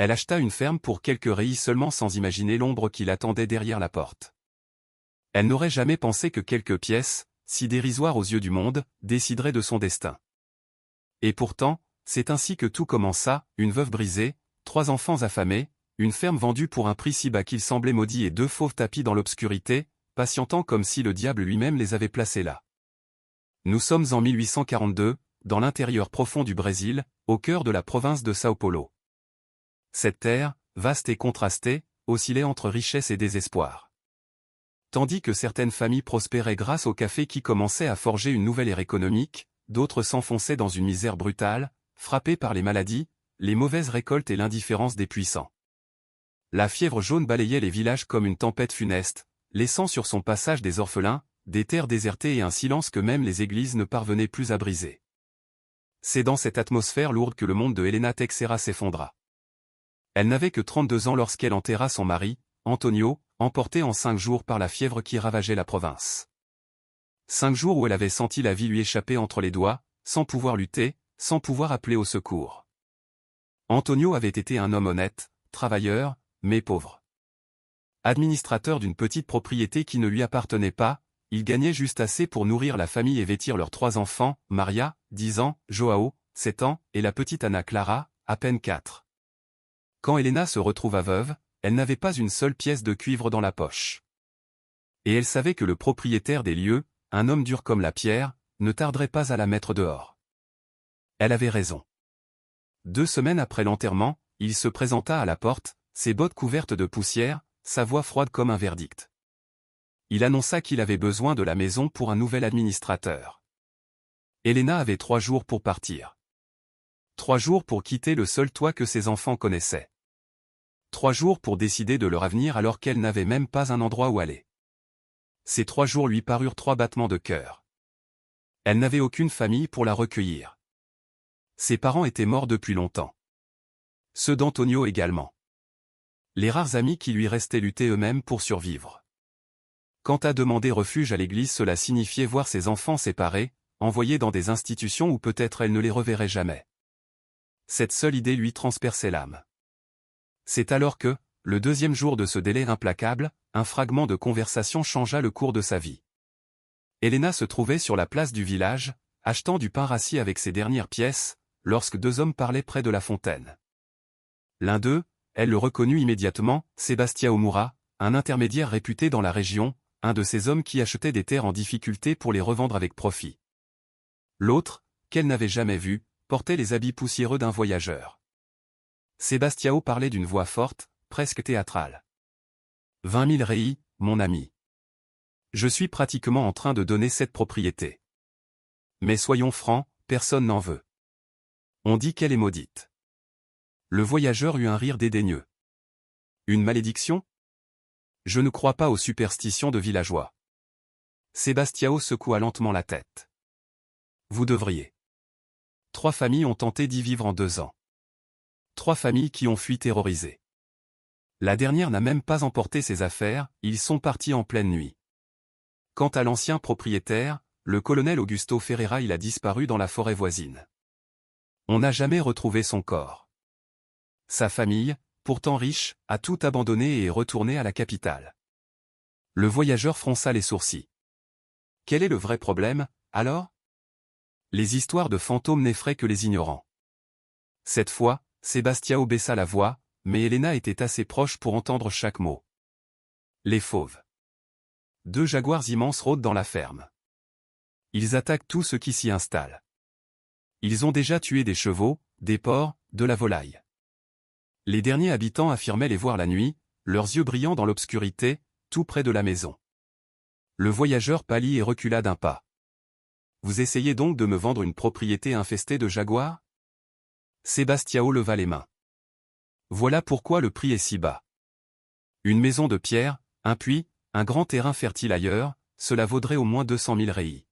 Elle acheta une ferme pour quelques reillis seulement sans imaginer l'ombre qui l'attendait derrière la porte. Elle n'aurait jamais pensé que quelques pièces, si dérisoires aux yeux du monde, décideraient de son destin. Et pourtant, c'est ainsi que tout commença, une veuve brisée, 3 enfants affamés, une ferme vendue pour un prix si bas qu'il semblait maudit et 2 fauves tapis dans l'obscurité, patientant comme si le diable lui-même les avait placés là. Nous sommes en 1842, dans l'intérieur profond du Brésil, au cœur de la province de São Paulo. Cette terre, vaste et contrastée, oscillait entre richesse et désespoir. Tandis que certaines familles prospéraient grâce au café qui commençait à forger une nouvelle ère économique, d'autres s'enfonçaient dans une misère brutale, frappées par les maladies, les mauvaises récoltes et l'indifférence des puissants. La fièvre jaune balayait les villages comme une tempête funeste, laissant sur son passage des orphelins, des terres désertées et un silence que même les églises ne parvenaient plus à briser. C'est dans cette atmosphère lourde que le monde de Helena Teixeira s'effondra. Elle n'avait que 32 ans lorsqu'elle enterra son mari, Antonio, emporté en 5 jours par la fièvre qui ravageait la province. 5 jours où elle avait senti la vie lui échapper entre les doigts, sans pouvoir lutter, sans pouvoir appeler au secours. Antonio avait été un homme honnête, travailleur, mais pauvre. Administrateur d'une petite propriété qui ne lui appartenait pas, il gagnait juste assez pour nourrir la famille et vêtir leurs 3 enfants, Maria, 10 ans, Joao, 7 ans, et la petite Ana Clara, à peine 4. Quand Helena se retrouva veuve, elle n'avait pas une seule pièce de cuivre dans la poche. Et elle savait que le propriétaire des lieux, un homme dur comme la pierre, ne tarderait pas à la mettre dehors. Elle avait raison. 2 semaines après l'enterrement, il se présenta à la porte, ses bottes couvertes de poussière, sa voix froide comme un verdict. Il annonça qu'il avait besoin de la maison pour un nouvel administrateur. Helena avait 3 jours pour partir. 3 jours pour quitter le seul toit que ses enfants connaissaient. 3 jours pour décider de leur avenir alors qu'elle n'avait même pas un endroit où aller. Ces 3 jours lui parurent 3 battements de cœur. Elle n'avait aucune famille pour la recueillir. Ses parents étaient morts depuis longtemps. Ceux d'Antonio également. Les rares amis qui lui restaient luttaient eux-mêmes pour survivre. Quant à demander refuge à l'église, cela signifiait voir ses enfants séparés, envoyés dans des institutions où peut-être elle ne les reverrait jamais. Cette seule idée lui transperçait l'âme. C'est alors que, le 2e jour de ce délai implacable, un fragment de conversation changea le cours de sa vie. Helena se trouvait sur la place du village, achetant du pain rassis avec ses dernières pièces, lorsque 2 hommes parlaient près de la fontaine. L'un d'eux, elle le reconnut immédiatement, Sebastião Moura, un intermédiaire réputé dans la région, un de ces hommes qui achetaient des terres en difficulté pour les revendre avec profit. L'autre, qu'elle n'avait jamais vu, portait les habits poussiéreux d'un voyageur. Sebastião parlait d'une voix forte, presque théâtrale. 20 000 reis, mon ami. Je suis pratiquement en train de donner cette propriété. Mais soyons francs, personne n'en veut. On dit qu'elle est maudite. Le voyageur eut un rire dédaigneux. Une malédiction? Je ne crois pas aux superstitions de villageois. Sebastião secoua lentement la tête. Vous devriez. 3 familles ont tenté d'y vivre en 2 ans. 3 familles qui ont fui terrorisées. La dernière n'a même pas emporté ses affaires, ils sont partis en pleine nuit. Quant à l'ancien propriétaire, le colonel Augusto Ferreira, il a disparu dans la forêt voisine. On n'a jamais retrouvé son corps. Sa famille, pourtant riche, a tout abandonné et est retournée à la capitale. Le voyageur fronça les sourcils. Quel est le vrai problème, alors? Les histoires de fantômes n'effraient que les ignorants. Cette fois, Sebastião baissa la voix, mais Helena était assez proche pour entendre chaque mot. Les fauves. 2 jaguars immenses rôdent dans la ferme. Ils attaquent tout ce qui s'y installe. Ils ont déjà tué des chevaux, des porcs, de la volaille. Les derniers habitants affirmaient les voir la nuit, leurs yeux brillant dans l'obscurité, tout près de la maison. Le voyageur pâlit et recula d'un pas. Vous essayez donc de me vendre une propriété infestée de jaguars? Sebastião leva les mains. Voilà pourquoi le prix est si bas. Une maison de pierre, un puits, un grand terrain fertile ailleurs, cela vaudrait au moins 200 000 reis.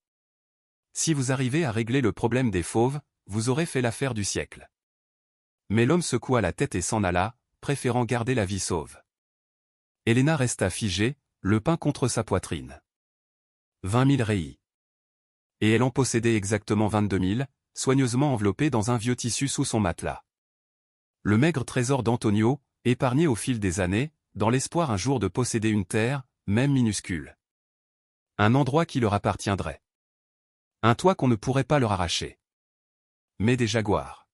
Si vous arrivez à régler le problème des fauves, vous aurez fait l'affaire du siècle. Mais l'homme secoua la tête et s'en alla, préférant garder la vie sauve. Helena resta figée, le pain contre sa poitrine. 20 000 reis. Et elle en possédait exactement 22 000, soigneusement enveloppés dans un vieux tissu sous son matelas. Le maigre trésor d'Antonio, épargné au fil des années, dans l'espoir un jour de posséder une terre, même minuscule. Un endroit qui leur appartiendrait. Un toit qu'on ne pourrait pas leur arracher. Mais des jaguars.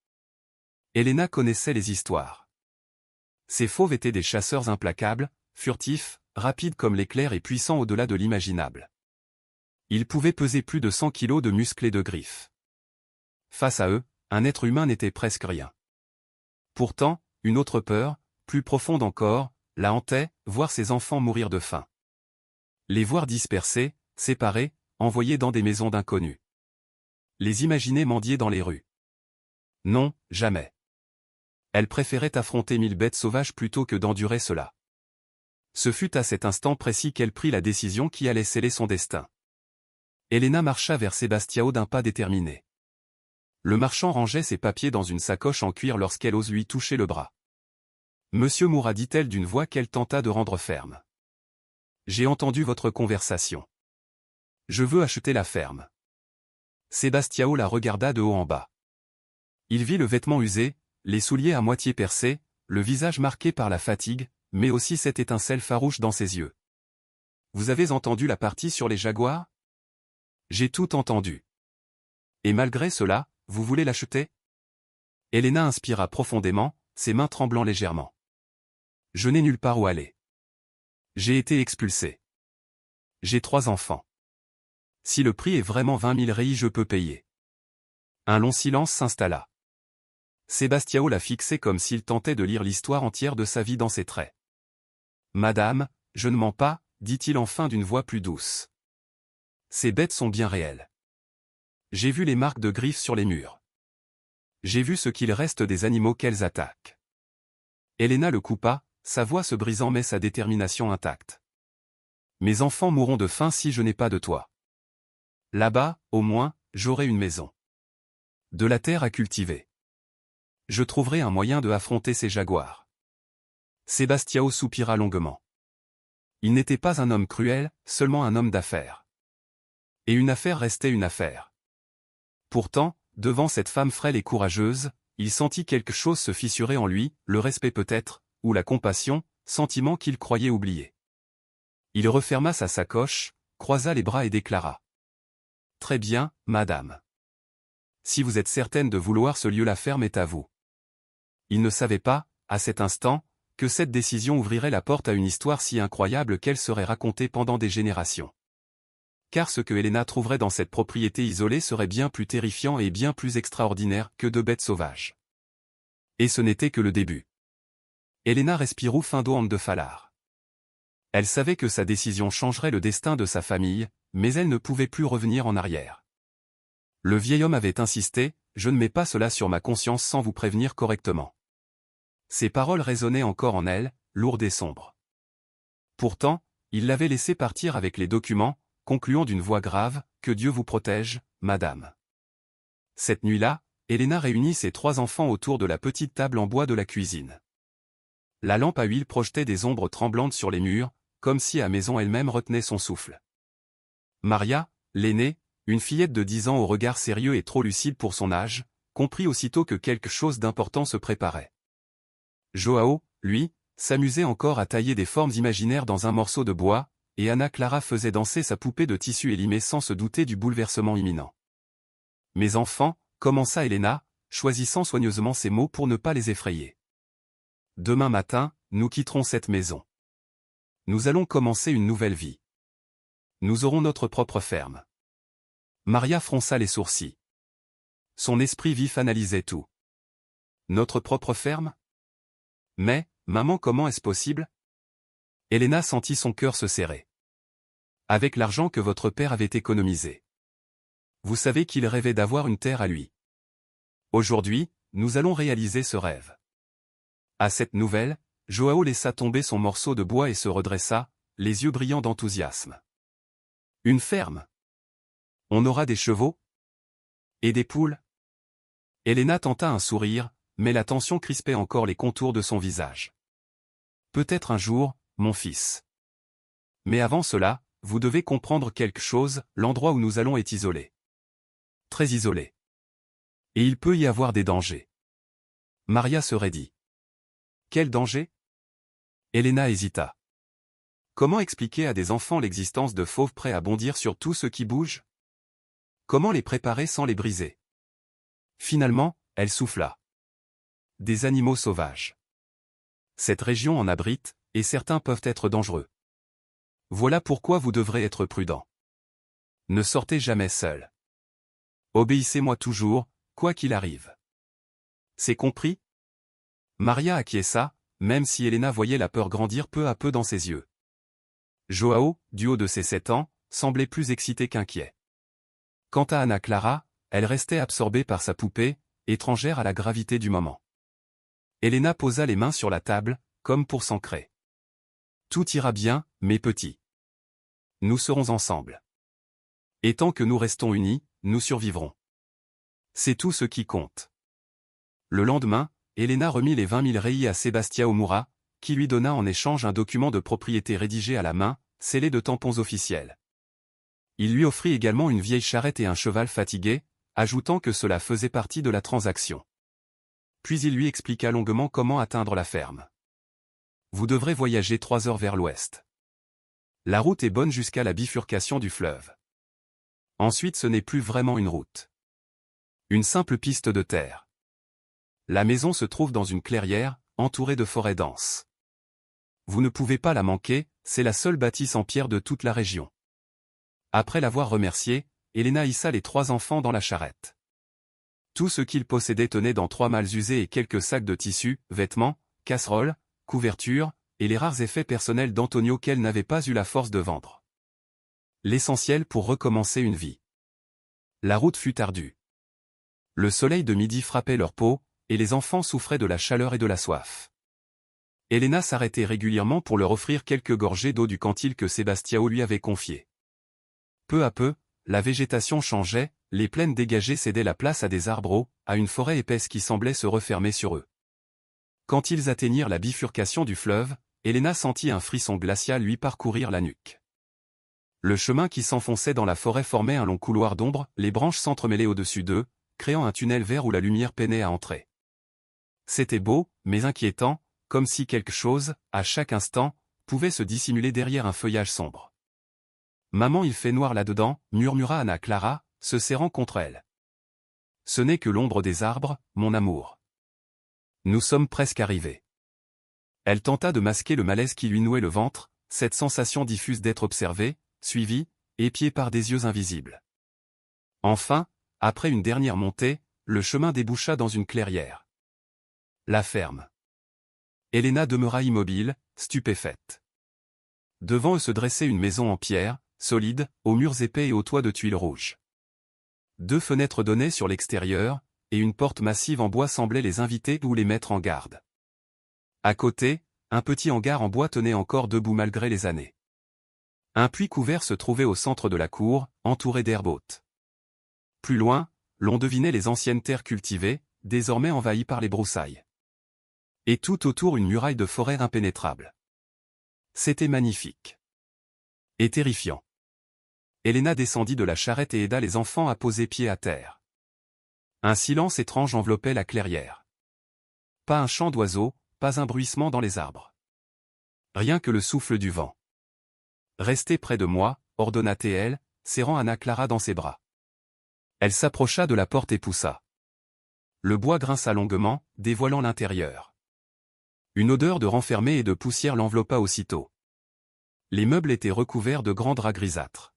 Elena connaissait les histoires. Ces fauves étaient des chasseurs implacables, furtifs, rapides comme l'éclair et puissants au-delà de l'imaginable. Ils pouvaient peser plus de 100 kilos de muscles et de griffes. Face à eux, un être humain n'était presque rien. Pourtant, une autre peur, plus profonde encore, la hantait, voir ses enfants mourir de faim. Les voir dispersés, séparés, envoyés dans des maisons d'inconnus. Les imaginer mendier dans les rues. Non, jamais. Elle préférait affronter 1000 bêtes sauvages plutôt que d'endurer cela. Ce fut à cet instant précis qu'elle prit la décision qui allait sceller son destin. Elena marcha vers Sebastião d'un pas déterminé. Le marchand rangeait ses papiers dans une sacoche en cuir lorsqu'elle ose lui toucher le bras. « Monsieur Moura, dit-elle d'une voix qu'elle tenta de rendre ferme. J'ai entendu votre conversation. Je veux acheter la ferme. » Sebastião la regarda de haut en bas. Il vit le vêtement usé, les souliers à moitié percés, le visage marqué par la fatigue, mais aussi cette étincelle farouche dans ses yeux. « Vous avez entendu la partie sur les jaguars ? » J'ai tout entendu. Et malgré cela, vous voulez l'acheter ? Elena inspira profondément, ses mains tremblant légèrement. Je n'ai nulle part où aller. J'ai été expulsée. J'ai 3 enfants. Si le prix est vraiment 20 000 reis, je peux payer. Un long silence s'installa. Sebastião la fixait comme s'il tentait de lire l'histoire entière de sa vie dans ses traits. Madame, je ne mens pas, dit-il enfin d'une voix plus douce. Ces bêtes sont bien réelles. J'ai vu les marques de griffes sur les murs. J'ai vu ce qu'il reste des animaux qu'elles attaquent. Elena le coupa, sa voix se brisant mais sa détermination intacte. Mes enfants mourront de faim si je n'ai pas de toit. Là-bas, au moins, j'aurai une maison. De la terre à cultiver. Je trouverai un moyen de affronter ces jaguars. Sebastião soupira longuement. Il n'était pas un homme cruel, seulement un homme d'affaires. Et une affaire restait une affaire. Pourtant, devant cette femme frêle et courageuse, il sentit quelque chose se fissurer en lui, le respect peut-être, ou la compassion, sentiment qu'il croyait oublier. Il referma sa sacoche, croisa les bras et déclara. « Très bien, madame. Si vous êtes certaine de vouloir ce lieu, la ferme est à vous. » Il ne savait pas, à cet instant, que cette décision ouvrirait la porte à une histoire si incroyable qu'elle serait racontée pendant des générations. Car ce que Elena trouverait dans cette propriété isolée serait bien plus terrifiant et bien plus extraordinaire que de bêtes sauvages. Et ce n'était que le début. Elena respirou fin d'eau de falar. Elle savait que sa décision changerait le destin de sa famille, mais elle ne pouvait plus revenir en arrière. Le vieil homme avait insisté, « Je ne mets pas cela sur ma conscience sans vous prévenir correctement. » Ces paroles résonnaient encore en elle, lourdes et sombres. Pourtant, il l'avait laissé partir avec les documents, concluant d'une voix grave, « Que Dieu vous protège, madame. » Cette nuit-là, Elena réunit ses 3 enfants autour de la petite table en bois de la cuisine. La lampe à huile projetait des ombres tremblantes sur les murs, comme si la maison elle-même retenait son souffle. Maria, l'aînée, une fillette de 10 ans au regard sérieux et trop lucide pour son âge, comprit aussitôt que quelque chose d'important se préparait. João, lui, s'amusait encore à tailler des formes imaginaires dans un morceau de bois, et Ana Clara faisait danser sa poupée de tissu élimé sans se douter du bouleversement imminent. « Mes enfants, commença Elena, choisissant soigneusement ses mots pour ne pas les effrayer. Demain matin, nous quitterons cette maison. Nous allons commencer une nouvelle vie. Nous aurons notre propre ferme. » Maria fronça les sourcils. Son esprit vif analysait tout. Notre propre ferme ? Mais, maman, comment est-ce possible ? Elena sentit son cœur se serrer. Avec l'argent que votre père avait économisé. Vous savez qu'il rêvait d'avoir une terre à lui. Aujourd'hui, nous allons réaliser ce rêve. À cette nouvelle, João laissa tomber son morceau de bois et se redressa, les yeux brillants d'enthousiasme. Une ferme ? On aura des chevaux ? Et des poules ? Elena tenta un sourire, mais la tension crispait encore les contours de son visage. Peut-être un jour, mon fils. Mais avant cela, vous devez comprendre quelque chose, l'endroit où nous allons est isolé. Très isolé. Et il peut y avoir des dangers. Maria se raidit. Quel danger? Elena hésita. Comment expliquer à des enfants l'existence de fauves prêts à bondir sur tout ce qui bouge? Comment les préparer sans les briser? Finalement, elle souffla. Des animaux sauvages. Cette région en abrite, et certains peuvent être dangereux. Voilà pourquoi vous devrez être prudent. Ne sortez jamais seul. Obéissez-moi toujours, quoi qu'il arrive. C'est compris? Maria acquiesça, même si Elena voyait la peur grandir peu à peu dans ses yeux. Joao, du haut de ses 7 ans, semblait plus excité qu'inquiet. Quant à Ana Clara, elle restait absorbée par sa poupée, étrangère à la gravité du moment. Elena posa les mains sur la table, comme pour s'ancrer. Tout ira bien, mes petits. Nous serons ensemble. Et tant que nous restons unis, nous survivrons. C'est tout ce qui compte. Le lendemain, Elena remit les 20 000 reis à Sébastien Omura, qui lui donna en échange un document de propriété rédigé à la main, scellé de tampons officiels. Il lui offrit également une vieille charrette et un cheval fatigué, ajoutant que cela faisait partie de la transaction. Puis il lui expliqua longuement comment atteindre la ferme. Vous devrez voyager 3 heures vers l'ouest. La route est bonne jusqu'à la bifurcation du fleuve. Ensuite ce n'est plus vraiment une route. Une simple piste de terre. La maison se trouve dans une clairière, entourée de forêts denses. Vous ne pouvez pas la manquer, c'est la seule bâtisse en pierre de toute la région. Après l'avoir remercié, Elena hissa les 3 enfants dans la charrette. Tout ce qu'ils possédaient tenait dans 3 malles usées et quelques sacs de tissus, vêtements, casseroles, couvertures, et les rares effets personnels d'Antonio qu'elle n'avait pas eu la force de vendre. L'essentiel pour recommencer une vie. La route fut ardue. Le soleil de midi frappait leur peau, et les enfants souffraient de la chaleur et de la soif. Elena s'arrêtait régulièrement pour leur offrir quelques gorgées d'eau du cantil que Sebastião lui avait confié. Peu à peu, la végétation changeait, les plaines dégagées cédaient la place à des arbres hauts, à une forêt épaisse qui semblait se refermer sur eux. Quand ils atteignirent la bifurcation du fleuve, Elena sentit un frisson glacial lui parcourir la nuque. Le chemin qui s'enfonçait dans la forêt formait un long couloir d'ombre, les branches s'entremêlaient au-dessus d'eux, créant un tunnel vert où la lumière peinait à entrer. C'était beau, mais inquiétant, comme si quelque chose, à chaque instant, pouvait se dissimuler derrière un feuillage sombre. « Maman, il fait noir là-dedans » murmura Ana Clara, se serrant contre elle. « Ce n'est que l'ombre des arbres, mon amour. Nous sommes presque arrivés. » Elle tenta de masquer le malaise qui lui nouait le ventre, cette sensation diffuse d'être observée, suivie, épiée par des yeux invisibles. Enfin, après une dernière montée, le chemin déboucha dans une clairière. La ferme. Elena demeura immobile, stupéfaite. Devant eux se dressait une maison en pierre, solide, aux murs épais et aux toits de tuiles rouges. 2 fenêtres donnaient sur l'extérieur, et une porte massive en bois semblait les inviter ou les mettre en garde. À côté, un petit hangar en bois tenait encore debout malgré les années. Un puits couvert se trouvait au centre de la cour, entouré d'herbes hautes. Plus loin, l'on devinait les anciennes terres cultivées, désormais envahies par les broussailles. Et tout autour une muraille de forêt impénétrable. C'était magnifique. Et terrifiant. Elena descendit de la charrette et aida les enfants à poser pied à terre. Un silence étrange enveloppait la clairière. Pas un chant d'oiseaux, pas un bruissement dans les arbres. Rien que le souffle du vent. « Restez près de moi » ordonna-t-elle, serrant Ana Clara dans ses bras. Elle s'approcha de la porte et poussa. Le bois grinça longuement, dévoilant l'intérieur. Une odeur de renfermé et de poussière l'enveloppa aussitôt. Les meubles étaient recouverts de grands draps grisâtres.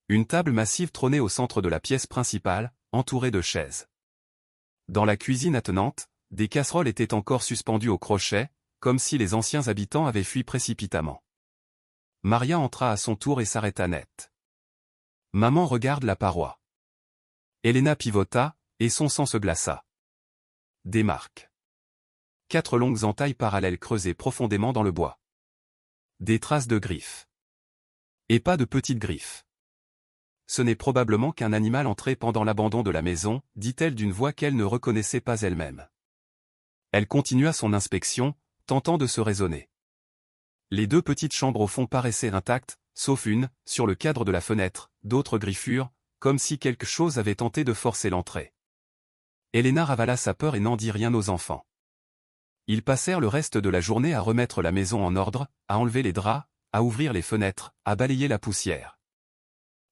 Une table massive trônait au centre de la pièce principale, entourée de chaises. Dans la cuisine attenante, des casseroles étaient encore suspendues au crochet, comme si les anciens habitants avaient fui précipitamment. Maria entra à son tour et s'arrêta net. « Maman regarde la paroi. » Elena pivota, et son sang se glaça. Des marques. 4 longues entailles parallèles creusées profondément dans le bois. Des traces de griffes. Et pas de petites griffes. Ce n'est probablement qu'un animal entré pendant l'abandon de la maison, dit-elle d'une voix qu'elle ne reconnaissait pas elle-même. Elle continua son inspection, tentant de se raisonner. Les 2 petites chambres au fond paraissaient intactes, sauf une, sur le cadre de la fenêtre, d'autres griffures, comme si quelque chose avait tenté de forcer l'entrée. Elena ravala sa peur et n'en dit rien aux enfants. Ils passèrent le reste de la journée à remettre la maison en ordre, à enlever les draps, à ouvrir les fenêtres, à balayer la poussière.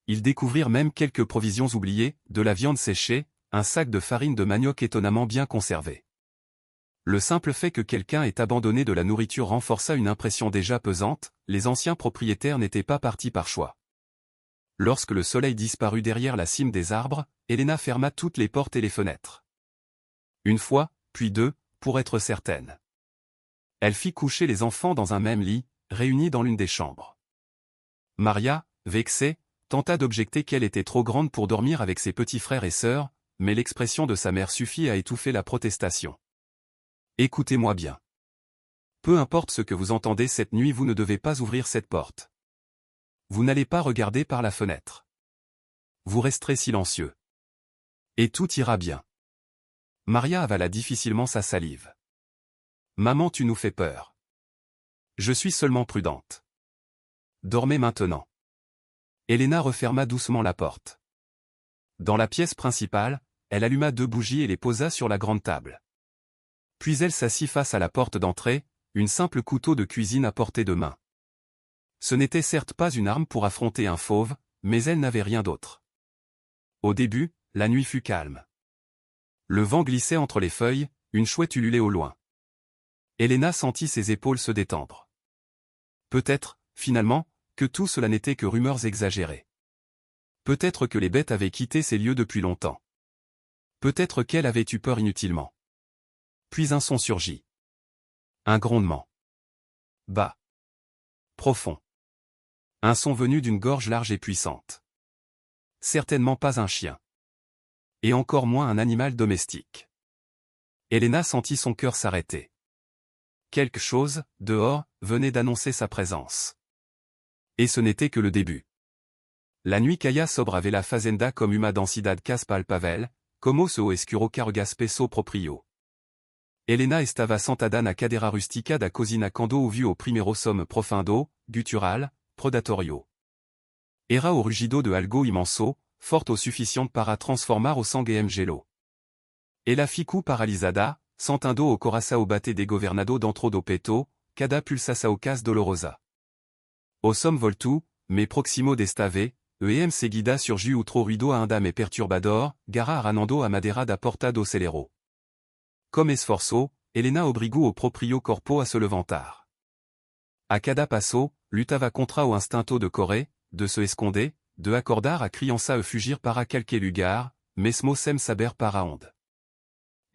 Ils découvrirent même quelques provisions oubliées, de la viande séchée, un sac de farine de manioc étonnamment bien conservé. Le simple fait que quelqu'un ait abandonné de la nourriture renforça une impression déjà pesante, les anciens propriétaires n'étaient pas partis par choix. Lorsque le soleil disparut derrière la cime des arbres, Helena ferma toutes les portes et les fenêtres. Une fois, puis deux, pour être certaine. Elle fit coucher les enfants dans un même lit, réunis dans l'une des chambres. Maria, vexée, tenta d'objecter qu'elle était trop grande pour dormir avec ses petits frères et sœurs, mais l'expression de sa mère suffit à étouffer la protestation. Écoutez-moi bien. Peu importe ce que vous entendez cette nuit, vous ne devez pas ouvrir cette porte. Vous n'allez pas regarder par la fenêtre. Vous resterez silencieux. Et tout ira bien. Maria avala difficilement sa salive. Maman, tu nous fais peur. Je suis seulement prudente. Dormez maintenant. Helena referma doucement la porte. Dans la pièce principale, elle alluma 2 bougies et les posa sur la grande table. Puis elle s'assit face à la porte d'entrée, une simple couteau de cuisine à portée de main. Ce n'était certes pas une arme pour affronter un fauve, mais elle n'avait rien d'autre. Au début, la nuit fut calme. Le vent glissait entre les feuilles, une chouette ululait au loin. Helena sentit ses épaules se détendre. Peut-être, finalement, que tout cela n'était que rumeurs exagérées. Peut-être que les bêtes avaient quitté ces lieux depuis longtemps. Peut-être qu'elle avait eu peur inutilement. Puis un son surgit. Un grondement. Bas. Profond. Un son venu d'une gorge large et puissante. Certainement pas un chien. Et encore moins un animal domestique. Helena sentit son cœur s'arrêter. Quelque chose, dehors, venait d'annoncer sa présence. Et ce n'était que le début. La nuit caia sobre la fazenda comme uma densidad cas palpavel, como o escuro cargas peso proprio. Helena estava sentada na cadeira rustica da cosina quando ouviu o primeiro som profundo, guttural, prodatorio. Era o rugido de algo imenso, forte o suficiente para transformar o sangue em gelo. Ela ficou paralisada, sentindo o coração bater de governado dentro do peito, cada pulsação cas dolorosa. O som voltou, mais proximo destave, em seguida surgiu outro ruido ainda mais perturbador, gara aranando a madeira da porta do celeiro. Comme esforço, Helena obrigou o proprio corpo a se levantar. A cada passo, lutava contra o instinto de correr, de se esconder, de acordar a criança e fugir para qualquer lugar, mesmo sem saber para onde.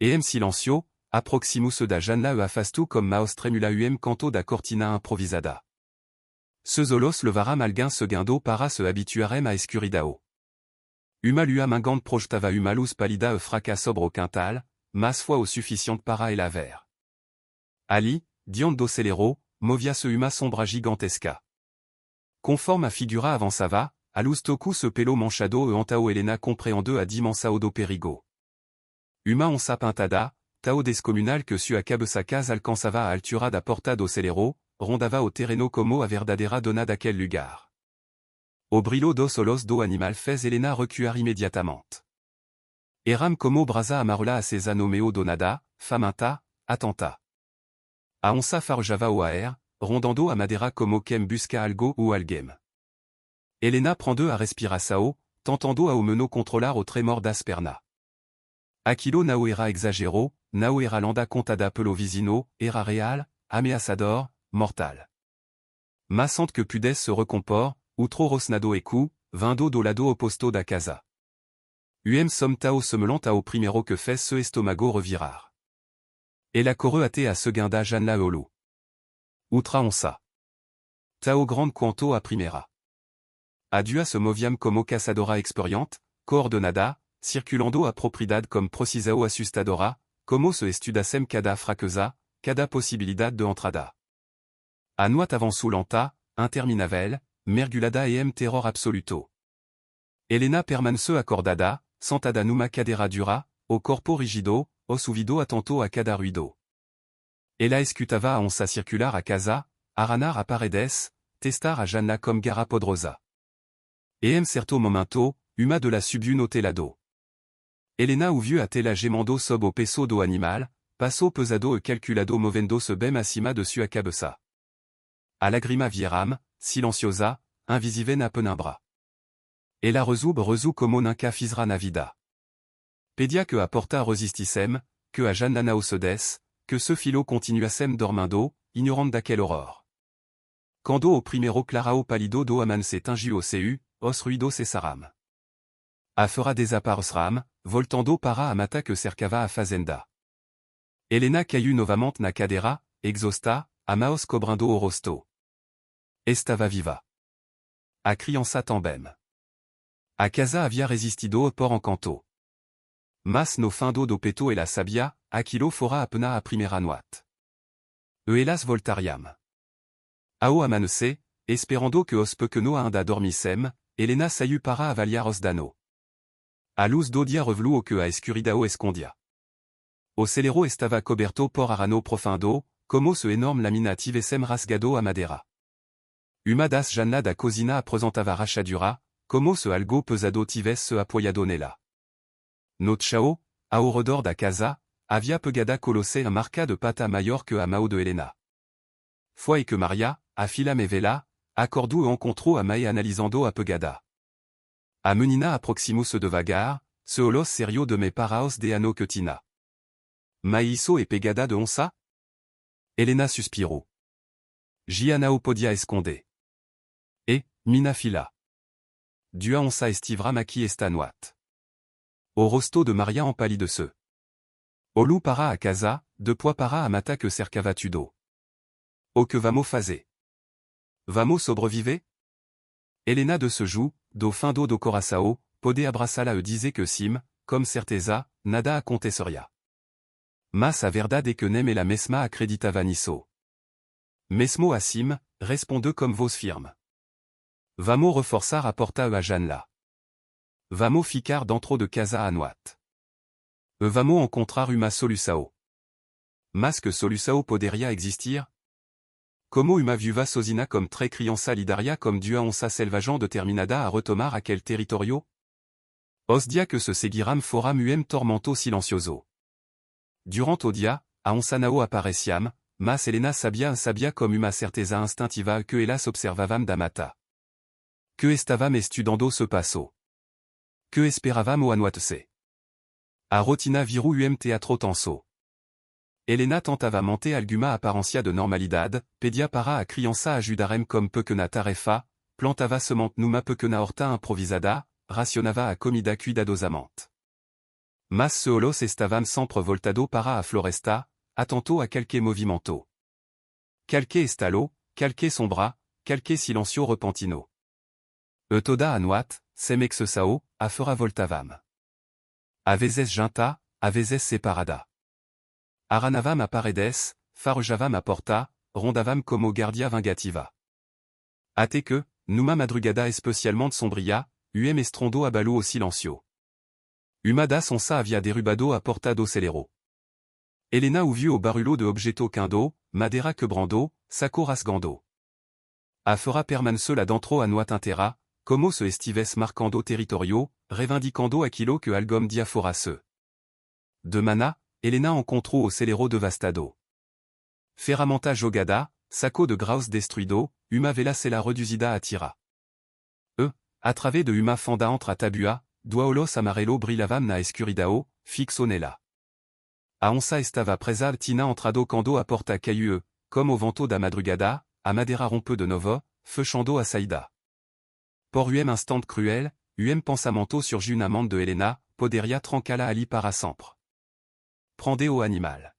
Em silencio, aproximus da janela e afastu comme maos tremula canto da cortina improvisada. Sezolos levaram alguém seguindo para se habituarem a escuridão. Uma lua mangante projetava uma luz pálida e fraca sobre o quintal, mas foi o suficiente para ela ver. Ali, diante do celeiro, movia-se uma sombra gigantesca. Conforme a figura avançava, a luz tocou se pelo manchado e antao Helena compreendeu a dimensão do perigo. Uma onça pintada, tao descomunal que sua cabeça casa alcançava a altura da porta do celeiro, rondava o terreno como a verdadeira dona daquele lugar. O brilho dos olhos do animal fez Helena recuar imediatamente. Eram como brasa amarela acesa no meio do nada, faminta, atenta. A onça farejava o ar, rondando a madeira como quem busca algo ou alguém. Helena prendeu a respiração, tentando ao menos controlar o tremor das pernas. Aquilo não era exagero, não era lenda contada pelo vizinho, era real, ameaçador, mortal. Massante que pudesse se recompor, outro rosnado ecu, vindo do lado oposto da casa. Som tao semelhante ao primeiro que fez seu estômago revirar. Ela correu até a segunda janela e olhou. Outra onça. Tao grande quanto a primeira. Adua se moviam como caçadora experiente, coordenada, circulando a propriedade como precisao assustadora, como se estudasem cada fraqueza, cada possibilidade de entrada. A noite avançou lenta, interminável, mergulhada em terror absoluto. Helena permaneceu acordada, sentada numa cadeira dura, o corpo rigido, os ouvidos atento a cada ruído. Ela escutava a onça circular a casa, aranar a paredes, testar a janela como gara poderosa. Em certo momento, uma de la subiu no telado. Helena ouviu a tela gemendo sob o peso do animal, passo pesado e calculado movendo se bem acima de sua cabeça. A lagrima vieram, silenciosa, invisive na penumbra. Ela resu como nunca fizra na vida. Pedia que a porta resistissem, que a Jannana sedes, que ce filo continuassem dormindo, ignorante daquelle aurore. Quando o primero clarao palido do amanse tingiu o seu, os ruido cessaram. A fera desaparecerám, voltando para a mata que cercava a fazenda. Helena caiu novamente na cadeira, exausta, a maos cobrindo o rosto. Estava viva. A criança também. A casa havia resistido por encanto. Mas no fundo do peito ela sabia, aquilo fora apenas a primeira noite. E elas voltariam. Ao amanhecer, esperando que os pequenos ainda dormissem, Helena saiu para avaliar os dano. A luz do dia revelou que a escuridão escondia. O celero estava coberto por arano profundo, como se enorme lamina tivessem rasgado a madeira. Uma das janelas da cozinha apresentava rachadura, como se algo pesado tivesse se apoiado nela. No chão, ao redor da casa, havia pegada colosse a marca de pata maior que a mão de Helena. Foi que Maria, a fila me vela, acordou e encontrou a mãe analisando a pegada. A menina aproximou-se devagar, se olos serio de me paraos de ano que tina. Maiço e pegada de onça? Helena suspirou. Gianao podia esconder. E, mina fila. Dua onça estivra maqui esta noite. O rosto de Maria empalidece. Olu para a casa, depois para a mata que cercava tudo. O que vamos fazer? Vamos sobreviver? Helena de se joue, do fundo do coração, pode abraçá-la e dizer que sim, com certeza, nada aconteceria. Mas a verdade é que nem ela mesma acreditava nisso. Mesmo assim, responde como vos firme. Vamos reforçar a porta a Janela. Vamos ficar dentro de casa à noite. E vamos encontrar uma solução. Mas que solução poderia existir? Como uma viúva sozinha comme très criança lidaria comme Dua onça selvageant determinada a retomar aquel territorio? Os dia que se seguiram foram tormento silencioso. Durant o dia, a onça não apareciam, mas Helena sabia como uma certeza instintiva que elas observavam da mata. Que estavam estudando se passo. Que esperavam o anoitecer. A rotina viru teatro tenso. Helena tentava manter alguma aparência de normalidade, pedia para a criança ajudarem como pequena tarefa, plantava semente numa pequena horta improvisada, racionava a comida cuidadosamente. Mas se olos estavam sempre voltado para a floresta, atento a qualquer movimento. Qualquer estalo, qualquer sombra, qualquer silencio repentino. E toda a noite, sem exceção, a fora voltavam. A vezes junta, a vezes separada. Aranavam a paredes, farejavam a porta, rondavam como guardia vingativa. Até que, numa madrugada especialmente sombria, estrondo abalou o silencio. Uma das onça havia derrubado a porta do celero. Helena ouviu o barulho de objeto quando, madeira quebrando, saco rasgando. A fora permaneceu lá dentro a noite inteira, como se estivesse marcando territorio, reivindicando aquilo que algum dia fora seu. De mana, Helena encontrou o celero devastado. Ferramenta jogada, saco de graus destruído, uma vela se la reduzida atira. A través de uma fenda entre a tabua, duaolos amarelo brillavam na escuridão, fixo nela. A onça estava presa tina entrado quando a porta caiu, como o vento da madrugada, a madeira rompe de novo, fechando a saída. Por instant cruel, pensamento surgiu na mente de Helena, poderia trancá-la ali para sempre. Prende o animal.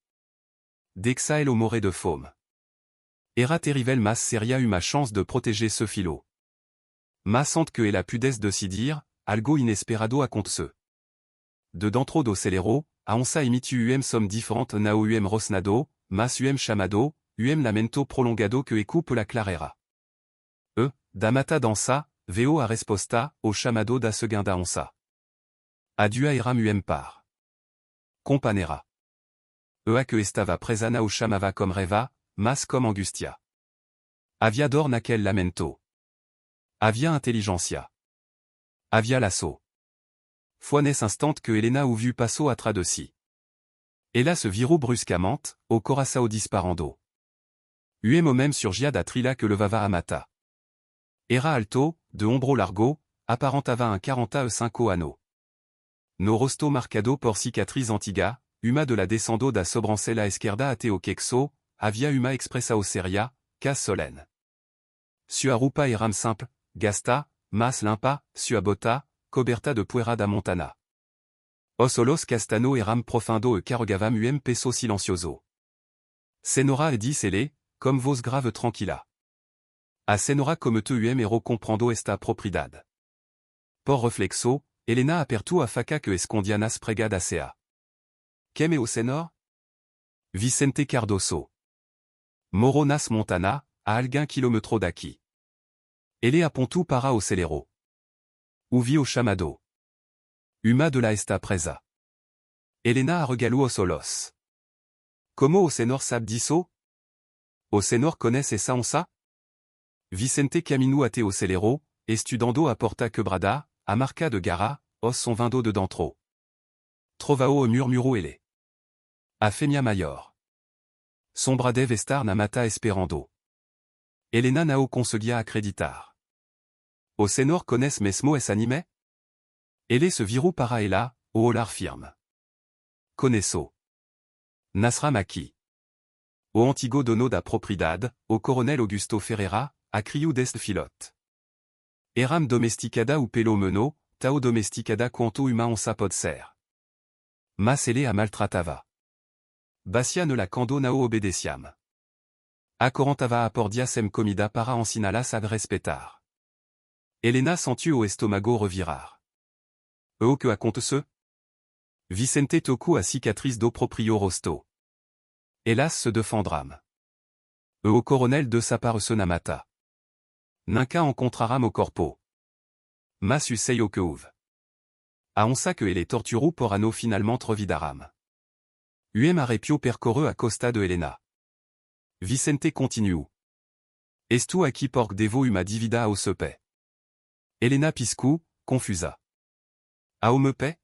Dexa el o moré de fome. Era terrivel mas seria uma chance de protéger ce filo. Mas que ela pudesse decidir, algo inesperado aconteceu. De dentro do celero, a onça emitiu som diferente na o rosnado, mas chamado, lamento prolongado que ecupe la clarera. Da mata dança, veo a resposta, o chamado da segunda onça. Adua eram par. Companera. A que estava presa na o chamava comme reva, mas comme angustia. Havia dor naquel lamento. Havia intelligência. Havia laço. Foi nesse instant que Helena ouviu passo atrás de si. Et là se virou brusquement, au Corasao disparando. Uemo même surgia da trila que le vava amata. Era alto, de ombro largo, apparentava un 45 anno. No rosto marcado por cicatriz antiga, uma de la descendo da sobrancelha esquerda ate o quexo, avia uma expressao seria, cas solene. Sua rupa eram simple, gasta, mas limpa, sua bota, coberta de poeira da montana. Os olhos castano eram profundo e carregavam peso silencioso. Senora e disse-le, comme vos grave tranquilla. A senora como tu ero comprando esta propriedade. Por reflexo, Helena apertu a faca que escondia nas pregada sea. Quem é o senor? Vicente Cardoso. Moro nas montana, a algum quilômetro daqui. Ele apontu para o celero. Uvi o chamado. Uma de la esta presa. Helena arregalu os olhos. Como o senor sabe disso? O senor conhece essa onça? Vicente caminu ate o celero, estudando a porta quebrada, a marca de garra, os son vindo de dentro. Trovao o murmuro ele. A femia maior. Sombra deve estar na mata esperando. Helena nao conseguia acreditar. O senor conhece mesmo esse anime? Ele se virou para ela, o olhar firme. Conheço. Nasram aqui. O antigo dono da propriedade, o coronel Augusto Ferreira, a criu deste filote. Eram domesticada ou pelo meno, tao domesticada quanto uma onça pode ser. Mas ele a maltratava. Bacia ne la cando nao obedeciam. Acorantava apordia sem comida para ensinalas a respetar. Helena sentiu o estomago revirar. O que acontece? Vicente tocu a cicatriz do proprio rosto. Hélas se defendram. O coronel desapareceu na mata. Nunca encontraram o corpo. Mas u sei o que houve. A onça que ele torturou por ano finalmente revidaram. Uem arrepio percorreu a costa de Helena. Vicente continuou. Estu aqui porc devo uma dívida ao sepe. Helena piscu, confusa. Ao me pe?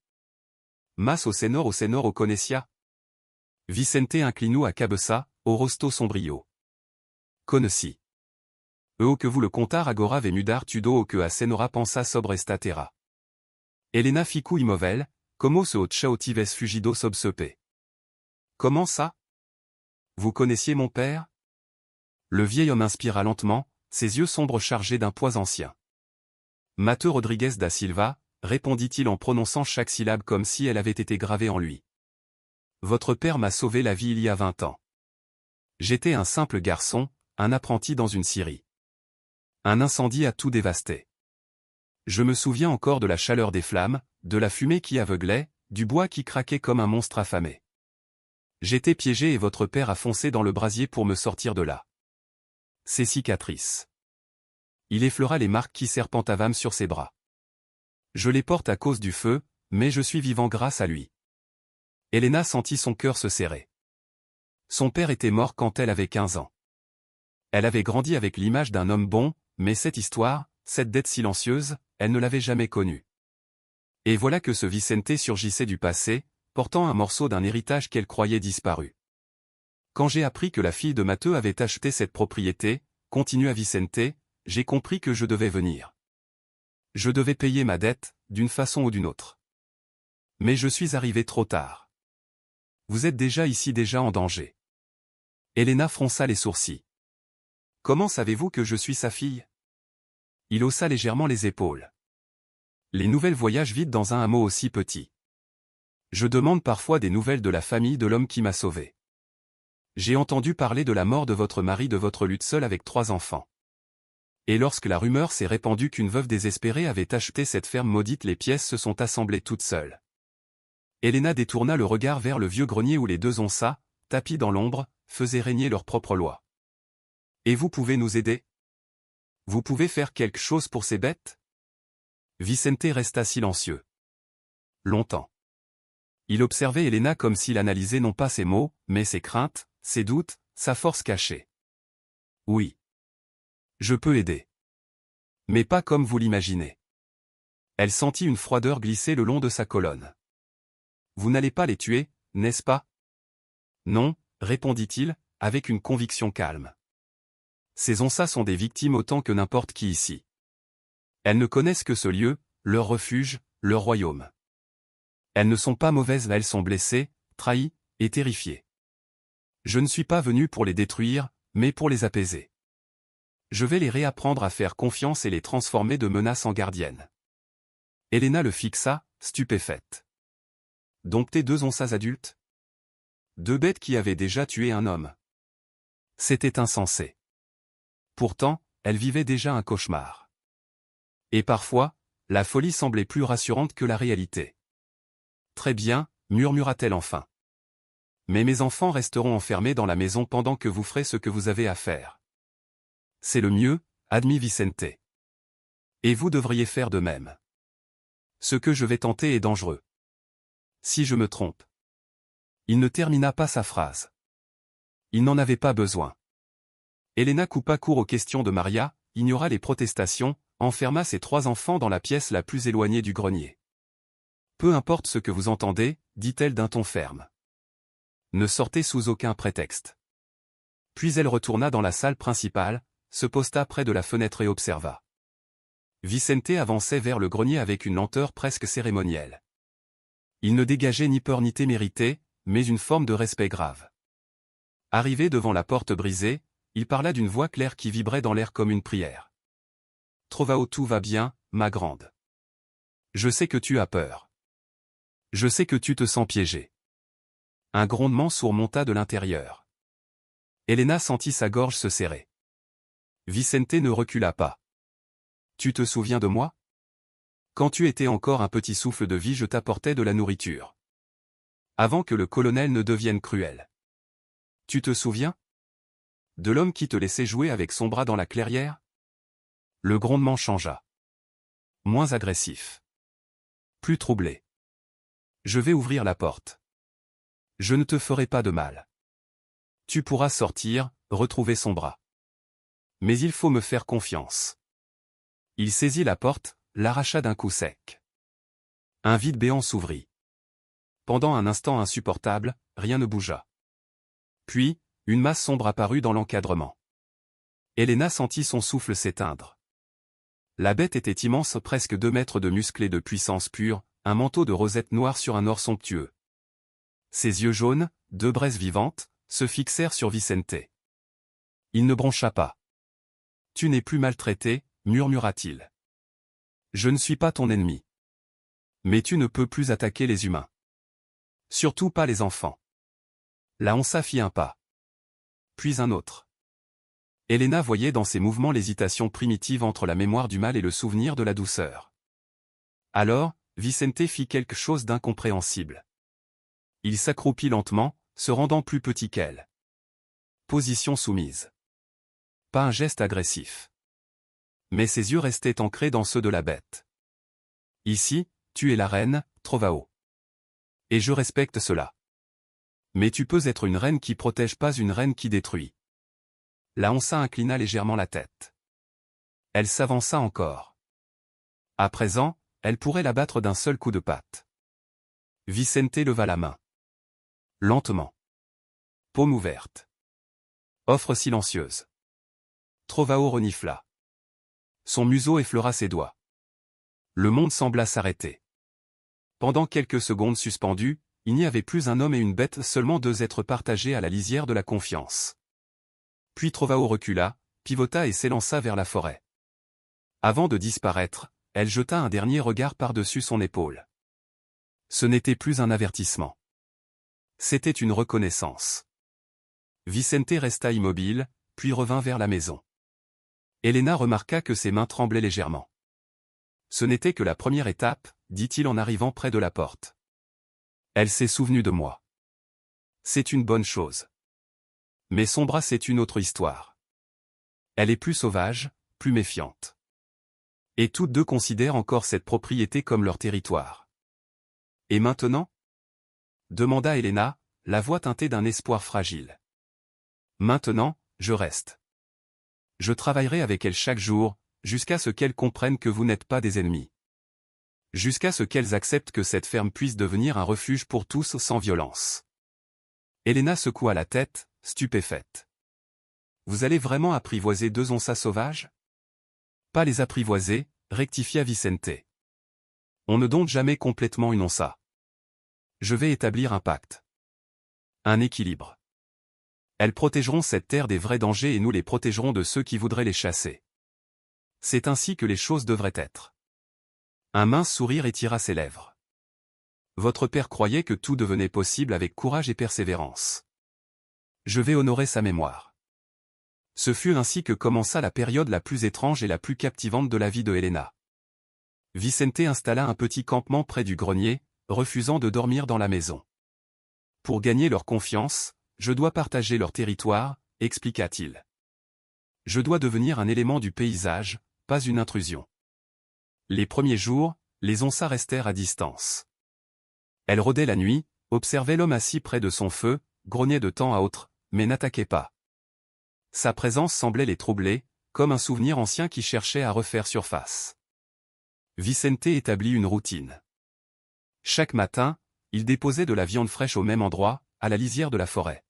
Mas o senor o conhecia? Vicente inclinou a cabeça, o rosto sombrio. Conheci. O que vous le contar agora ve mudar tudo o que a senora pensa sobre esta terra. Helena ficu imóvel, como se o tchao tives fugido sob sepe. Comment ça? Vous connaissiez mon père? Le vieil homme inspira lentement, ses yeux sombres chargés d'un poids ancien. Mateu Rodrigues da Silva, répondit-il en prononçant chaque syllabe comme si elle avait été gravée en lui. Votre père m'a sauvé la vie il y a 20 ans. J'étais un simple garçon, un apprenti dans une scierie. Un incendie a tout dévasté. Je me souviens encore de la chaleur des flammes, de la fumée qui aveuglait, du bois qui craquait comme un monstre affamé. J'étais piégé et votre père a foncé dans le brasier pour me sortir de là. Ses cicatrices. Il effleura les marques qui serpentavam sur ses bras. Je les porte à cause du feu, mais je suis vivant grâce à lui. Helena sentit son cœur se serrer. Son père était mort quand elle avait 15 ans. Elle avait grandi avec l'image d'un homme bon, mais cette histoire, cette dette silencieuse, elle ne l'avait jamais connue. Et voilà que ce Vicente surgissait du passé, portant un morceau d'un héritage qu'elle croyait disparu. Quand j'ai appris que la fille de Mateu avait acheté cette propriété, continua Vicente, j'ai compris que je devais venir. Je devais payer ma dette, d'une façon ou d'une autre. Mais je suis arrivé trop tard. Vous êtes déjà ici déjà en danger. Helena fronça les sourcils. Comment savez-vous que je suis sa fille? Il haussa légèrement les épaules. Les nouvelles voyagent vite dans un hameau aussi petit. Je demande parfois des nouvelles de la famille de l'homme qui m'a sauvé. J'ai entendu parler de la mort de votre mari, de votre lutte seule avec 3 enfants. Et lorsque la rumeur s'est répandue qu'une veuve désespérée avait acheté cette ferme maudite, les pièces se sont assemblées toutes seules. Helena détourna le regard vers le vieux grenier où les 2 onças, tapis dans l'ombre, faisaient régner leur propre loi. Et vous pouvez nous aider? Vous pouvez faire quelque chose pour ces bêtes? Vicente resta silencieux. Longtemps. Il observait Helena comme s'il analysait non pas ses mots, mais ses craintes, ses doutes, sa force cachée. Oui. Je peux aider. Mais pas comme vous l'imaginez. Elle sentit une froideur glisser le long de sa colonne. Vous n'allez pas les tuer, n'est-ce pas? Non, répondit-il, avec une conviction calme. Ces Onsas sont des victimes autant que n'importe qui ici. Elles ne connaissent que ce lieu, leur refuge, leur royaume. Elles ne sont pas mauvaises, elles sont blessées, trahies, et terrifiées. Je ne suis pas venu pour les détruire, mais pour les apaiser. Je vais les réapprendre à faire confiance et les transformer de menaces en gardiennes. Elena le fixa, stupéfaite. Donc tes 2 Onsas adultes? 2 bêtes qui avaient déjà tué un homme. C'était insensé. Pourtant, elle vivait déjà un cauchemar. Et parfois, la folie semblait plus rassurante que la réalité. Très bien, murmura-t-elle enfin. Mais mes enfants resteront enfermés dans la maison pendant que vous ferez ce que vous avez à faire. C'est le mieux, admit Vicente. Et vous devriez faire de même. Ce que je vais tenter est dangereux. Si je me trompe. Il ne termina pas sa phrase. Il n'en avait pas besoin. Elena coupa court aux questions de Maria, ignora les protestations, enferma ses 3 enfants dans la pièce la plus éloignée du grenier. Peu importe ce que vous entendez, dit-elle d'un ton ferme. Ne sortez sous aucun prétexte. Puis elle retourna dans la salle principale, se posta près de la fenêtre et observa. Vicente avançait vers le grenier avec une lenteur presque cérémonielle. Il ne dégageait ni peur ni témérité, mais une forme de respect grave. Arrivé devant la porte brisée, il parla d'une voix claire qui vibrait dans l'air comme une prière. « Trovao, tout va bien, ma grande. Je sais que tu as peur. Je sais que tu te sens piégée. » Un grondement sourd monta de l'intérieur. Elena sentit sa gorge se serrer. Vicente ne recula pas. « Tu te souviens de moi? Quand tu étais encore un petit souffle de vie, je t'apportais de la nourriture. Avant que le colonel ne devienne cruel. Tu te souviens? De l'homme qui te laissait jouer avec son bras dans la clairière? » Le grondement changea. Moins agressif. Plus troublé. « Je vais ouvrir la porte. Je ne te ferai pas de mal. Tu pourras sortir, retrouver son bras. Mais il faut me faire confiance. » Il saisit la porte, l'arracha d'un coup sec. Un vide béant s'ouvrit. Pendant un instant insupportable, rien ne bougea. Puis, une masse sombre apparut dans l'encadrement. Elena sentit son souffle s'éteindre. La bête était immense, presque 2 mètres de muscles et de puissance pure, un manteau de rosette noire sur un or somptueux. Ses yeux jaunes, 2 braises vivantes, se fixèrent sur Vicente. Il ne broncha pas. « Tu n'es plus maltraité, murmura-t-il. Je ne suis pas ton ennemi. Mais tu ne peux plus attaquer les humains. Surtout pas les enfants. » La Onsa fit un pas. Puis un autre. Elena voyait dans ses mouvements l'hésitation primitive entre la mémoire du mal et le souvenir de la douceur. Alors, Vicente fit quelque chose d'incompréhensible. Il s'accroupit lentement, se rendant plus petit qu'elle. Position soumise. Pas un geste agressif. Mais ses yeux restaient ancrés dans ceux de la bête. Ici, tu es la reine, Trovao. Et je respecte cela. Mais tu peux être une reine qui protège, pas une reine qui détruit. La Onsa inclina légèrement la tête. Elle s'avança encore. À présent, elle pourrait l'abattre d'un seul coup de patte. Vicente leva la main. Lentement. Paume ouverte. Offre silencieuse. Trovao renifla. Son museau effleura ses doigts. Le monde sembla s'arrêter. Pendant quelques secondes suspendues, il n'y avait plus un homme et une bête, seulement 2 êtres partagés à la lisière de la confiance. Puis Trovao recula, pivota et s'élança vers la forêt. Avant de disparaître, elle jeta un dernier regard par-dessus son épaule. Ce n'était plus un avertissement. C'était une reconnaissance. Vicente resta immobile, puis revint vers la maison. Elena remarqua que ses mains tremblaient légèrement. Ce n'était que la première étape, dit-il en arrivant près de la porte. Elle s'est souvenue de moi. C'est une bonne chose. Mais son bras, c'est une autre histoire. Elle est plus sauvage, plus méfiante. Et toutes 2 considèrent encore cette propriété comme leur territoire. Et maintenant? Demanda Elena, la voix teintée d'un espoir fragile. Maintenant, je reste. Je travaillerai avec elle chaque jour, jusqu'à ce qu'elles comprennent que vous n'êtes pas des ennemis. Jusqu'à ce qu'elles acceptent que cette ferme puisse devenir un refuge pour tous sans violence. Elena secoua la tête, stupéfaite. Vous allez vraiment apprivoiser 2 onças sauvages? Pas les apprivoiser, rectifia Vicente. On ne dompte jamais complètement une onça. Je vais établir un pacte. Un équilibre. Elles protégeront cette terre des vrais dangers et nous les protégerons de ceux qui voudraient les chasser. C'est ainsi que les choses devraient être. Un mince sourire étira ses lèvres. Votre père croyait que tout devenait possible avec courage et persévérance. Je vais honorer sa mémoire. Ce fut ainsi que commença la période la plus étrange et la plus captivante de la vie de Elena. Vicente installa un petit campement près du grenier, refusant de dormir dans la maison. Pour gagner leur confiance, je dois partager leur territoire, expliqua-t-il. Je dois devenir un élément du paysage, pas une intrusion. Les premiers jours, les onças restèrent à distance. Elles rôdaient la nuit, observaient l'homme assis près de son feu, grognaient de temps à autre, mais n'attaquaient pas. Sa présence semblait les troubler, comme un souvenir ancien qui cherchait à refaire surface. Vicente établit une routine. Chaque matin, il déposait de la viande fraîche au même endroit, à la lisière de la forêt.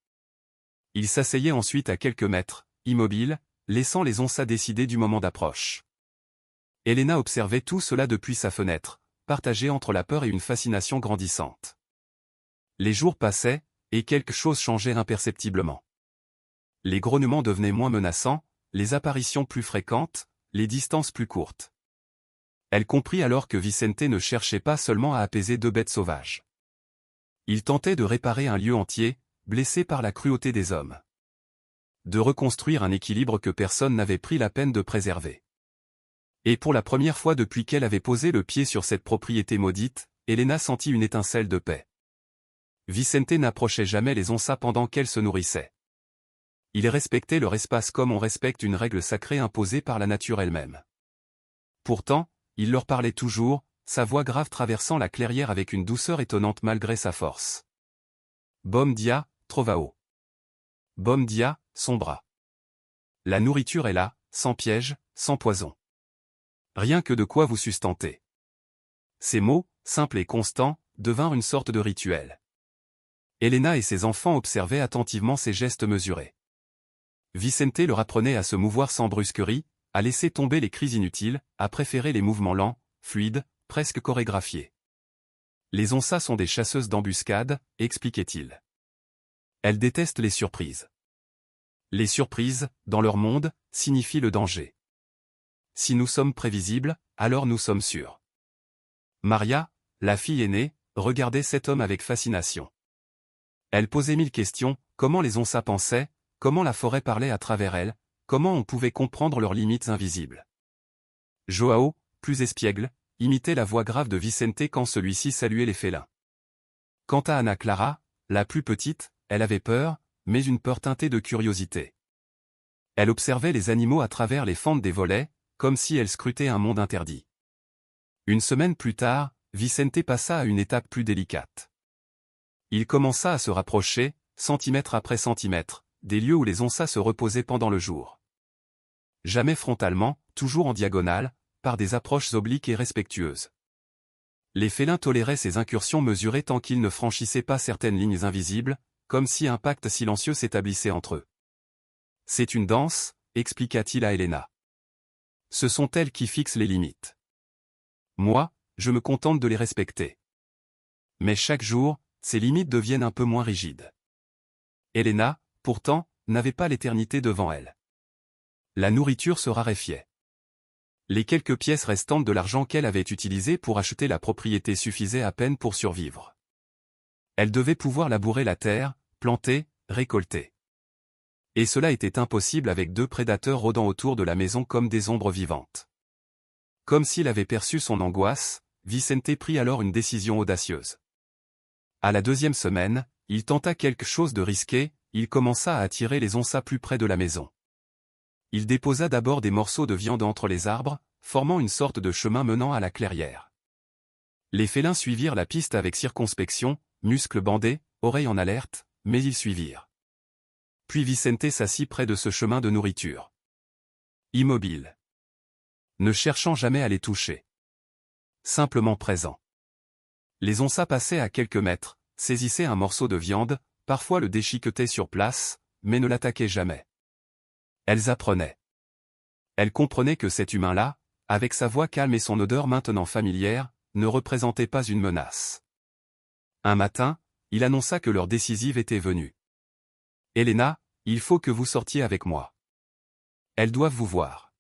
Il s'asseyait ensuite à quelques mètres, immobile, laissant les onças décider du moment d'approche. Elena observait tout cela depuis sa fenêtre, partagée entre la peur et une fascination grandissante. Les jours passaient, et quelque chose changeait imperceptiblement. Les grognements devenaient moins menaçants, les apparitions plus fréquentes, les distances plus courtes. Elle comprit alors que Vicente ne cherchait pas seulement à apaiser 2 bêtes sauvages. Il tentait de réparer un lieu entier, blessé par la cruauté des hommes. De reconstruire un équilibre que personne n'avait pris la peine de préserver. Et pour la première fois depuis qu'elle avait posé le pied sur cette propriété maudite, Elena sentit une étincelle de paix. Vicente n'approchait jamais les onças pendant qu'elles se nourrissaient. Il respectait leur espace comme on respecte une règle sacrée imposée par la nature elle-même. Pourtant, il leur parlait toujours, sa voix grave traversant la clairière avec une douceur étonnante malgré sa force. Bom dia, Trovao. Bom dia, son bras. La nourriture est là, sans piège, sans poison. Rien que de quoi vous sustenter. Ces mots, simples et constants, devinrent une sorte de rituel. Elena et ses enfants observaient attentivement ses gestes mesurés. Vicente leur apprenait à se mouvoir sans brusquerie, à laisser tomber les cris inutiles, à préférer les mouvements lents, fluides, presque chorégraphiés. Les onças sont des chasseuses d'embuscades, expliquait-il. Elles détestent les surprises. Les surprises, dans leur monde, signifient le danger. Si nous sommes prévisibles, alors nous sommes sûrs. Maria, la fille aînée, regardait cet homme avec fascination. Elle posait 1000 questions, comment les onças pensaient, comment la forêt parlait à travers elles, comment on pouvait comprendre leurs limites invisibles. Joao, plus espiègle, imitait la voix grave de Vicente quand celui-ci saluait les félins. Quant à Ana Clara, la plus petite, elle avait peur, mais une peur teintée de curiosité. Elle observait les animaux à travers les fentes des volets, comme si elle scrutait un monde interdit. Une semaine plus tard, Vicente passa à une étape plus délicate. Il commença à se rapprocher, centimètre après centimètre, des lieux où les onças se reposaient pendant le jour. Jamais frontalement, toujours en diagonale, par des approches obliques et respectueuses. Les félins toléraient ces incursions mesurées tant qu'ils ne franchissaient pas certaines lignes invisibles, comme si un pacte silencieux s'établissait entre eux. C'est une danse, expliqua-t-il à Elena. Ce sont elles qui fixent les limites. Moi, je me contente de les respecter. Mais chaque jour, ces limites deviennent un peu moins rigides. Elena, pourtant, n'avait pas l'éternité devant elle. La nourriture se raréfiait. Les quelques pièces restantes de l'argent qu'elle avait utilisé pour acheter la propriété suffisaient à peine pour survivre. Elle devait pouvoir labourer la terre, planter, récolter. Et cela était impossible avec 2 prédateurs rôdant autour de la maison comme des ombres vivantes. Comme s'il avait perçu son angoisse, Vicente prit alors une décision audacieuse. À la 2e semaine, il tenta quelque chose de risqué, il commença à attirer les onças plus près de la maison. Il déposa d'abord des morceaux de viande entre les arbres, formant une sorte de chemin menant à la clairière. Les félins suivirent la piste avec circonspection, muscles bandés, oreilles en alerte, mais ils suivirent. Puis Vicente s'assit près de ce chemin de nourriture. Immobile. Ne cherchant jamais à les toucher. Simplement présent. Les onças passaient à quelques mètres, saisissaient un morceau de viande, parfois le déchiquetaient sur place, mais ne l'attaquaient jamais. Elles apprenaient. Elles comprenaient que cet humain-là, avec sa voix calme et son odeur maintenant familière, ne représentait pas une menace. Un matin, il annonça que l'heure décisive était venue. « Elena, il faut que vous sortiez avec moi. Elles doivent vous voir.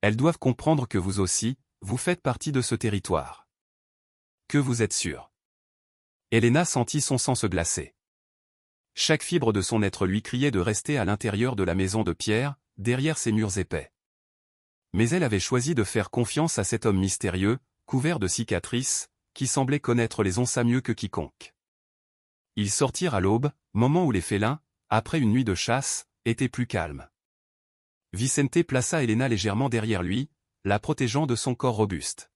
Elles doivent comprendre que vous aussi, vous faites partie de ce territoire. Que vous êtes sûr. » Elena sentit son sang se glacer. Chaque fibre de son être lui criait de rester à l'intérieur de la maison de pierre, derrière ses murs épais. Mais elle avait choisi de faire confiance à cet homme mystérieux, couvert de cicatrices, qui semblait connaître les Onças mieux que quiconque. Ils sortirent à l'aube, moment où les félins, après une nuit de chasse, étaient plus calmes. Vicente plaça Elena légèrement derrière lui, la protégeant de son corps robuste.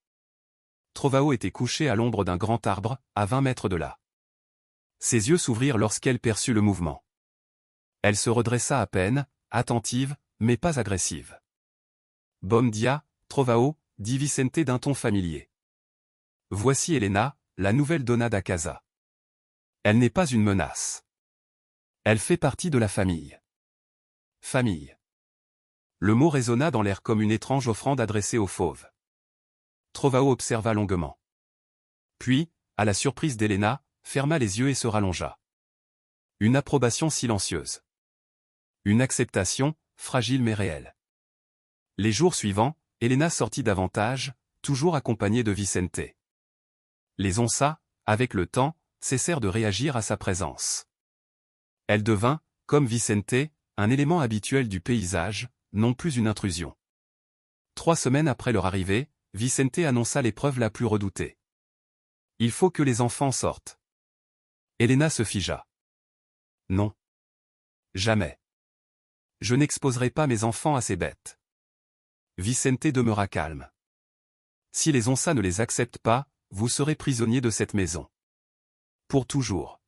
Trovao était couchée à l'ombre d'un grand arbre, à 20 mètres de là. Ses yeux s'ouvrirent lorsqu'elle perçut le mouvement. Elle se redressa à peine, attentive, mais pas agressive. « Bom dia, Trovao » dit Vicente d'un ton familier. « Voici Elena, la nouvelle donna da casa. Elle n'est pas une menace. Elle fait partie de la famille. » Famille. Le mot résonna dans l'air comme une étrange offrande adressée aux fauves. Trovao observa longuement. Puis, à la surprise d'Elena, ferma les yeux et se rallongea. Une approbation silencieuse. Une acceptation, fragile mais réelle. Les jours suivants, Elena sortit davantage, toujours accompagnée de Vicente. Les Onças, avec le temps, cessèrent de réagir à sa présence. Elle devint, comme Vicente, un élément habituel du paysage, non plus une intrusion. 3 semaines après leur arrivée, Vicente annonça l'épreuve la plus redoutée. « Il faut que les enfants sortent. » Elena se figea. « Non. Jamais. Je n'exposerai pas mes enfants à ces bêtes. » Vicente demeura calme. « Si les Onças ne les acceptent pas, vous serez prisonnier de cette maison. Pour toujours.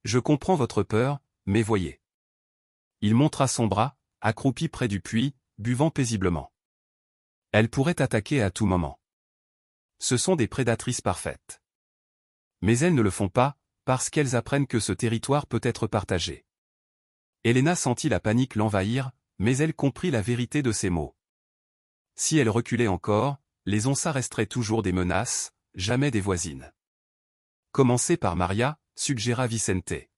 Je comprends votre peur, mais voyez. » Il montra son bras, accroupi près du puits, buvant paisiblement. Elles pourraient attaquer à tout moment. Ce sont des prédatrices parfaites. Mais elles ne le font pas, parce qu'elles apprennent que ce territoire peut être partagé. Elena sentit la panique l'envahir, mais elle comprit la vérité de ses mots. Si elle reculait encore, les Onças resteraient toujours des menaces, jamais des voisines. Commencez par Maria, suggéra Vicente.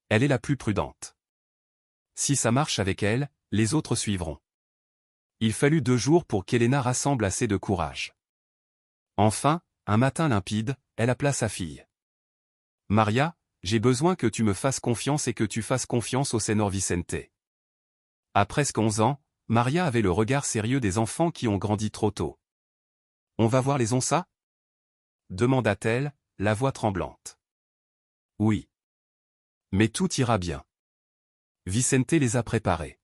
Elle est la plus prudente. Si ça marche avec elle, les autres suivront. Il fallut 2 jours pour qu'Elena rassemble assez de courage. Enfin, un matin limpide, elle appela sa fille. « Maria, j'ai besoin que tu me fasses confiance et que tu fasses confiance au Senor Vicente. » À presque 11 ans, Maria avait le regard sérieux des enfants qui ont grandi trop tôt. « On va voir les Onças ?» demanda-t-elle, la voix tremblante. « Oui. Mais tout ira bien. Vicente les a préparés. »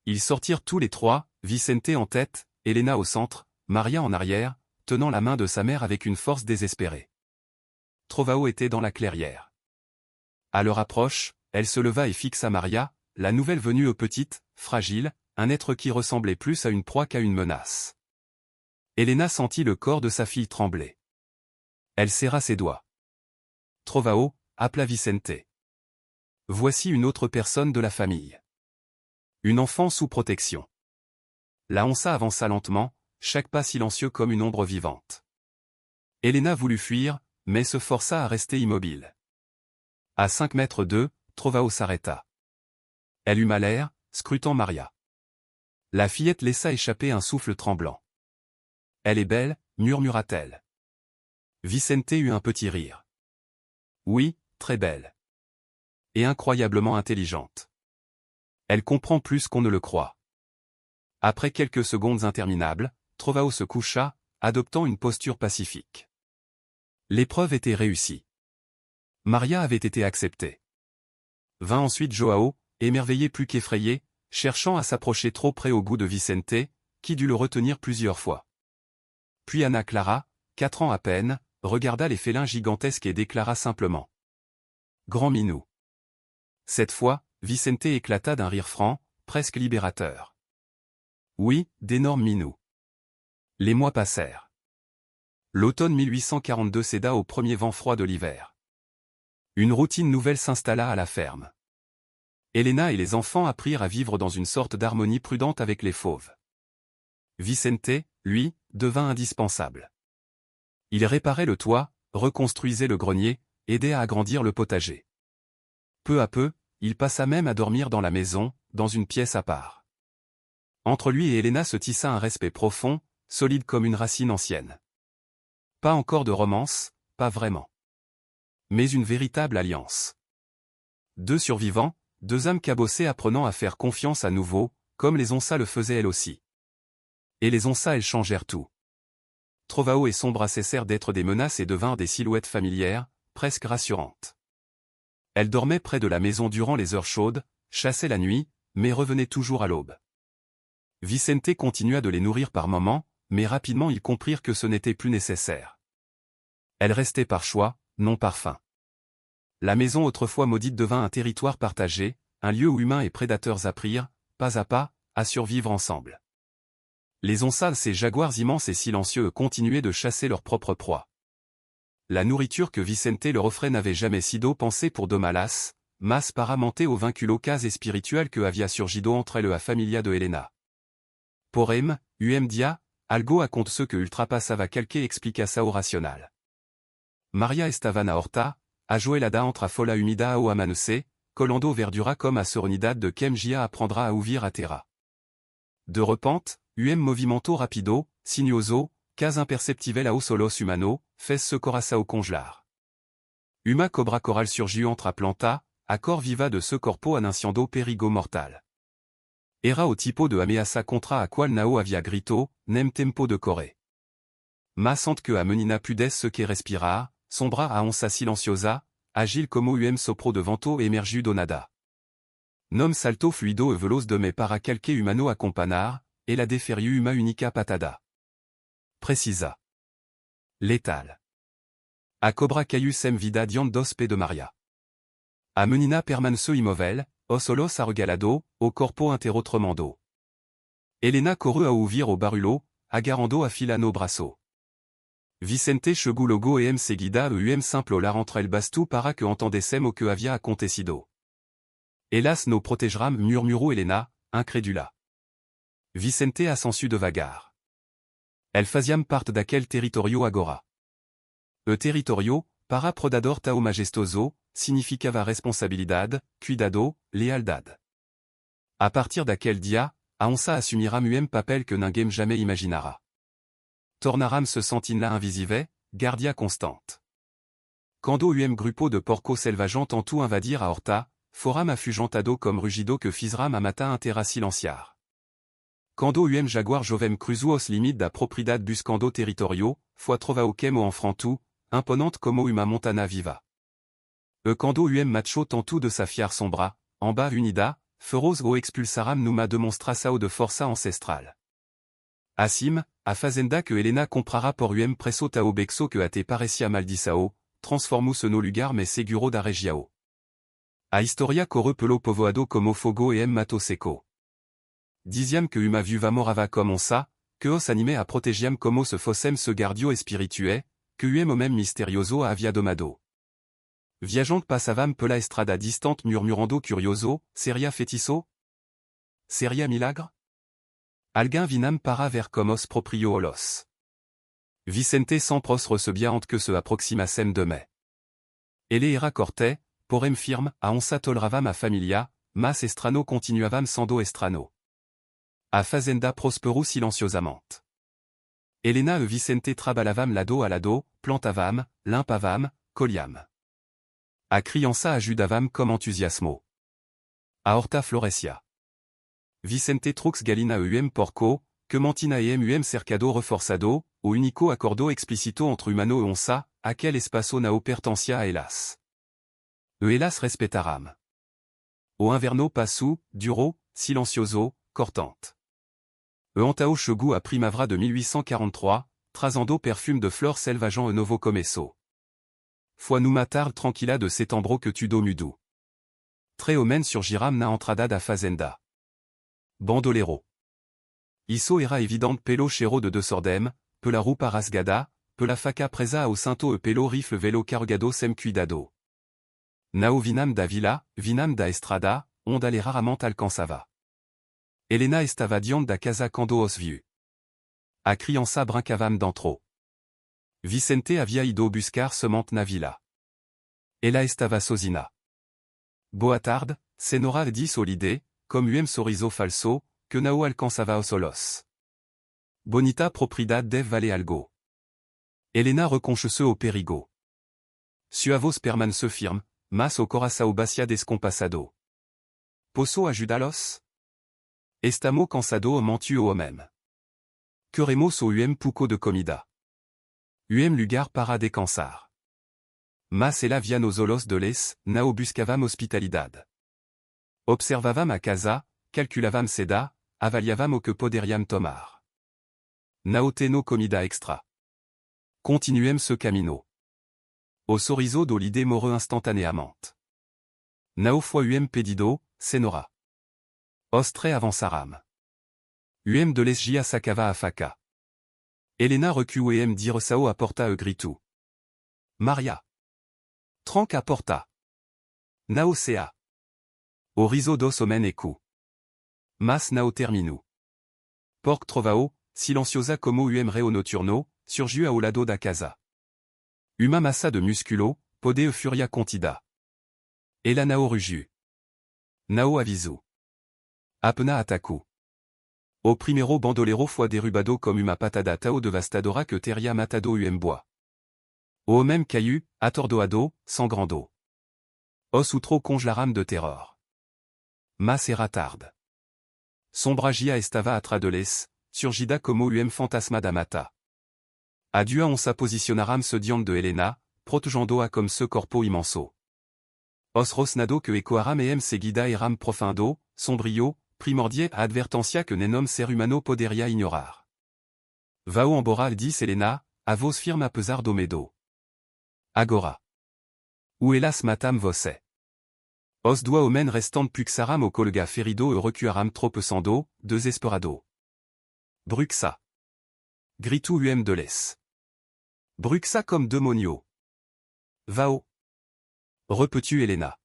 Ils sortirent tous les 3, Vicente en tête, Elena au centre, Maria en arrière, tenant la main de sa mère avec une force désespérée. Trovao était dans la clairière. À leur approche, elle se leva et fixa Maria, la nouvelle venue petite, fragile, un être qui ressemblait plus à une proie qu'à une menace. Elena sentit le corps de sa fille trembler. Elle serra ses doigts. Trovao, appela Vicente. Voici une autre personne de la famille. Une enfant sous protection. La Onça avança lentement, chaque pas silencieux comme une ombre vivante. Elena voulut fuir, mais se força à rester immobile. À 5 mètres d'eux, Trovao s'arrêta. Elle eut mal l'air, scrutant Maria. La fillette laissa échapper un souffle tremblant. « Elle est belle » murmura-t-elle. Vicente eut un petit rire. « Oui, très belle. Et incroyablement intelligente. Elle comprend plus qu'on ne le croit. » Après quelques secondes interminables, Trovao se coucha, adoptant une posture pacifique. L'épreuve était réussie. Maria avait été acceptée. Vint ensuite Joao, émerveillé plus qu'effrayé, cherchant à s'approcher trop près au goût de Vicente, qui dut le retenir plusieurs fois. Puis Ana Clara, 4 ans à peine, regarda les félins gigantesques et déclara simplement. « Grand minou. » Cette fois, Vicente éclata d'un rire franc, presque libérateur. Oui, d'énormes minous. Les mois passèrent. L'automne 1842 céda au premier vent froid de l'hiver. Une routine nouvelle s'installa à la ferme. Elena et les enfants apprirent à vivre dans une sorte d'harmonie prudente avec les fauves. Vicente, lui, devint indispensable. Il réparait le toit, reconstruisait le grenier, aidait à agrandir le potager. Peu à peu, il passa même à dormir dans la maison, dans une pièce à part. Entre lui et Elena se tissa un respect profond, solide comme une racine ancienne. Pas encore de romance, pas vraiment. Mais une véritable alliance. Deux survivants, deux âmes cabossées apprenant à faire confiance à nouveau, comme les Onça le faisaient elles aussi. Et les Onça elles changèrent tout. Trovao et Sombra cessèrent d'être des menaces et devinrent des silhouettes familières, presque rassurantes. Elles dormaient près de la maison durant les heures chaudes, chassaient la nuit, mais revenaient toujours à l'aube. Vicente continua de les nourrir par moments, mais rapidement ils comprirent que ce n'était plus nécessaire. Elles restaient par choix, non par faim. La maison autrefois maudite devint un territoire partagé, un lieu où humains et prédateurs apprirent, pas à pas, à survivre ensemble. Les Onças, ces jaguars immenses et silencieux, continuaient de chasser leur propre proie. La nourriture que Vicente leur offrait n'avait jamais sido pensé pour Domalas, mas paramonté au vinculo cas et spirituel que havia surgido entre la familia de Helena. Porém, dia, algo aconte ce que ultrapasava quelque explicação racional. Maria estava na horta, ajoelhada entre a folha humida ao amanhecer, colando verdura comme a serenidade de quem gia apprendra a ouvir a terra. De repente, movimento rapido, sinuoso, cas imperceptivel ao solos humano, fez ce coração congelar. Uma cobra coral surgiu entre a planta, a cor viva de ce corpo anunciando perigo mortal. Era o tipo de ameaça contra a qual nao havia grito, nem tempo de correr. Massante que a menina pudes ce que respirar, sombra a onça silenciosa, agile como sopro de vento emergiu do nada. Nom salto fluido e veloz de me para calque humano accompanar, et la deferiu uma unica patada. Precisa. Létal. A cobra caiu sem vida diante dos pe de Maria. A menina permaneceu imóvel, os solos arregalado, o corpo inteiro tremendo. Helena correu a ouvir o barulho, agarrando a fila no braço. Vicente chegou logo em seguida e simple la rentre el bastu para que entendessem o que havia acontecido. Hélas no protegeram murmurou Helena, incrédula. Vicente assensu devagar. El faziam part daquel territorio agora. E territorio, para prodador tao majestoso, significava responsabilidade, cuidado, lealdad. A partir daquel dia, a onça assumiram papel que ninguém jamais imaginara. Tornaram se sentinela invisive, guardia constante. Quando grupo de porco selvageant tentou invadir a horta, foram afugentado comme rugido que fizram a matin intera silenciar. Quando jaguar jovem cruzo os limite da propriedade buscando territorio, foi trovao quemo enfrantu, imponente como uma montana viva. E quando macho tentou de safiar sombra, en bas unida, feroz o expulsaram numa demonstração de força ancestral. Assim, a fazenda que Helena comprara por presso tao bexo que ate parecia maldiçao, transformou-se no lugar mais seguro da região. A historia corre pelo povoado como fogo e mato seco. Diziam que uma viuva morava comme onça, que os animé a protegiam como se fossem se guardio espiritué, que o même misterioso a havia domado. Viajant passavam pela estrada distante murmurando curioso, seria fetiço? Seria milagre? Alguém vinam para ver como os proprio olos. Vicente sempre recebia ante que se aproximassem de me. Ele era corte, porém firme, a onça toleravam a familia, mas estrano continuavam sendo estrano. A fazenda prosperou silenciosamente. Helena e Vicente trabalhavam lado a lado, plantavam, limpavam, colhiam. A criança ajudavam comme entusiasmo. A horta florescia. Vicente trux galina porco, que mantina cercado reforçado, o único acordo explicito entre humano e onça, aquel espaço nao pertencia a Hélas. E Hélas respetaram. O inverno passou, duro, silencioso, cortante. E antao chegou a primavera de 1843, trazendo perfume de fleurs selvageant e novo começo. Foi numa tarde tranquila de setembro que tudo mudou. Tre homem surgiram na entrada da fazenda. Bandolero. Isso era evidente pelo cheiro de desordem, pela roupa rasgada, pela faca presa ao cinto e pelo rifle velo carregado sem cuidado. Nao vinam da villa, vinam da estrada, ondale raramente alcançava. Elena estava diante da casa quando os viu. A criança brincavam dentro. Vicente havia ido buscar semente na villa. Ela estava sozinha. Boa tarde, senhora disse Olide, como sorriso falso, que não alcançava os solos. Bonita propriedade deve valer algo. Helena reconche-se au perigo. Suavos permanece firme, mas o coração bacia descompassado. Posso ajudalos? Estamos cansado mentu o même. Queremos o pouco de comida. Lugar para descansar. Mas ela via nos olos de les, nao buscavam hospitalidade. Observavam a casa, calculavam seda, avaliavam o que poderiam tomar. Nao teno comida extra. Continuem ce camino. O sorriso do l'idée morreu instantanéamente. Nao foi pedido, senora. Ostre avançaram. De lesgia sacava a faca. Helena recu dire sao a porta e gritu. Maria. Tranque a porta. Nao sea. O riso dos omen ecu. Mas nao terminu. Porc trovao, silenciosa como reo noturno, surgiu ao lado da casa. Uma massa de musculo, pode e furia contida. Ela nao rugiu. Nao avisu. Apena atacu. O primero bandolero foi derrubado como uma patada tao devastadora que teria matado bois. O même caiu, atordoado, sangrando. Os outro congelaram de terror. Mas era tarde. Sombragia estava atrás de les, surgida como fantasmada mata. Adieu on sa posicionaram se diante de Helena, protegendo-a comme ce corpo immenso. Os rosnado que ecoaram seguida eram profundo, sombrio, primordier a advertencia que nenom ser humano poderia ignorar. Vao emboral dis Helena, a vos firma apesar do medo. Agora. Ou elas matam você. Os doa omen restant puxaram o colga ferido e recuaram tropesando, desesperado. Bruxa. Gritu de les. Bruxa comme demonio. Vao. Repetu Helena.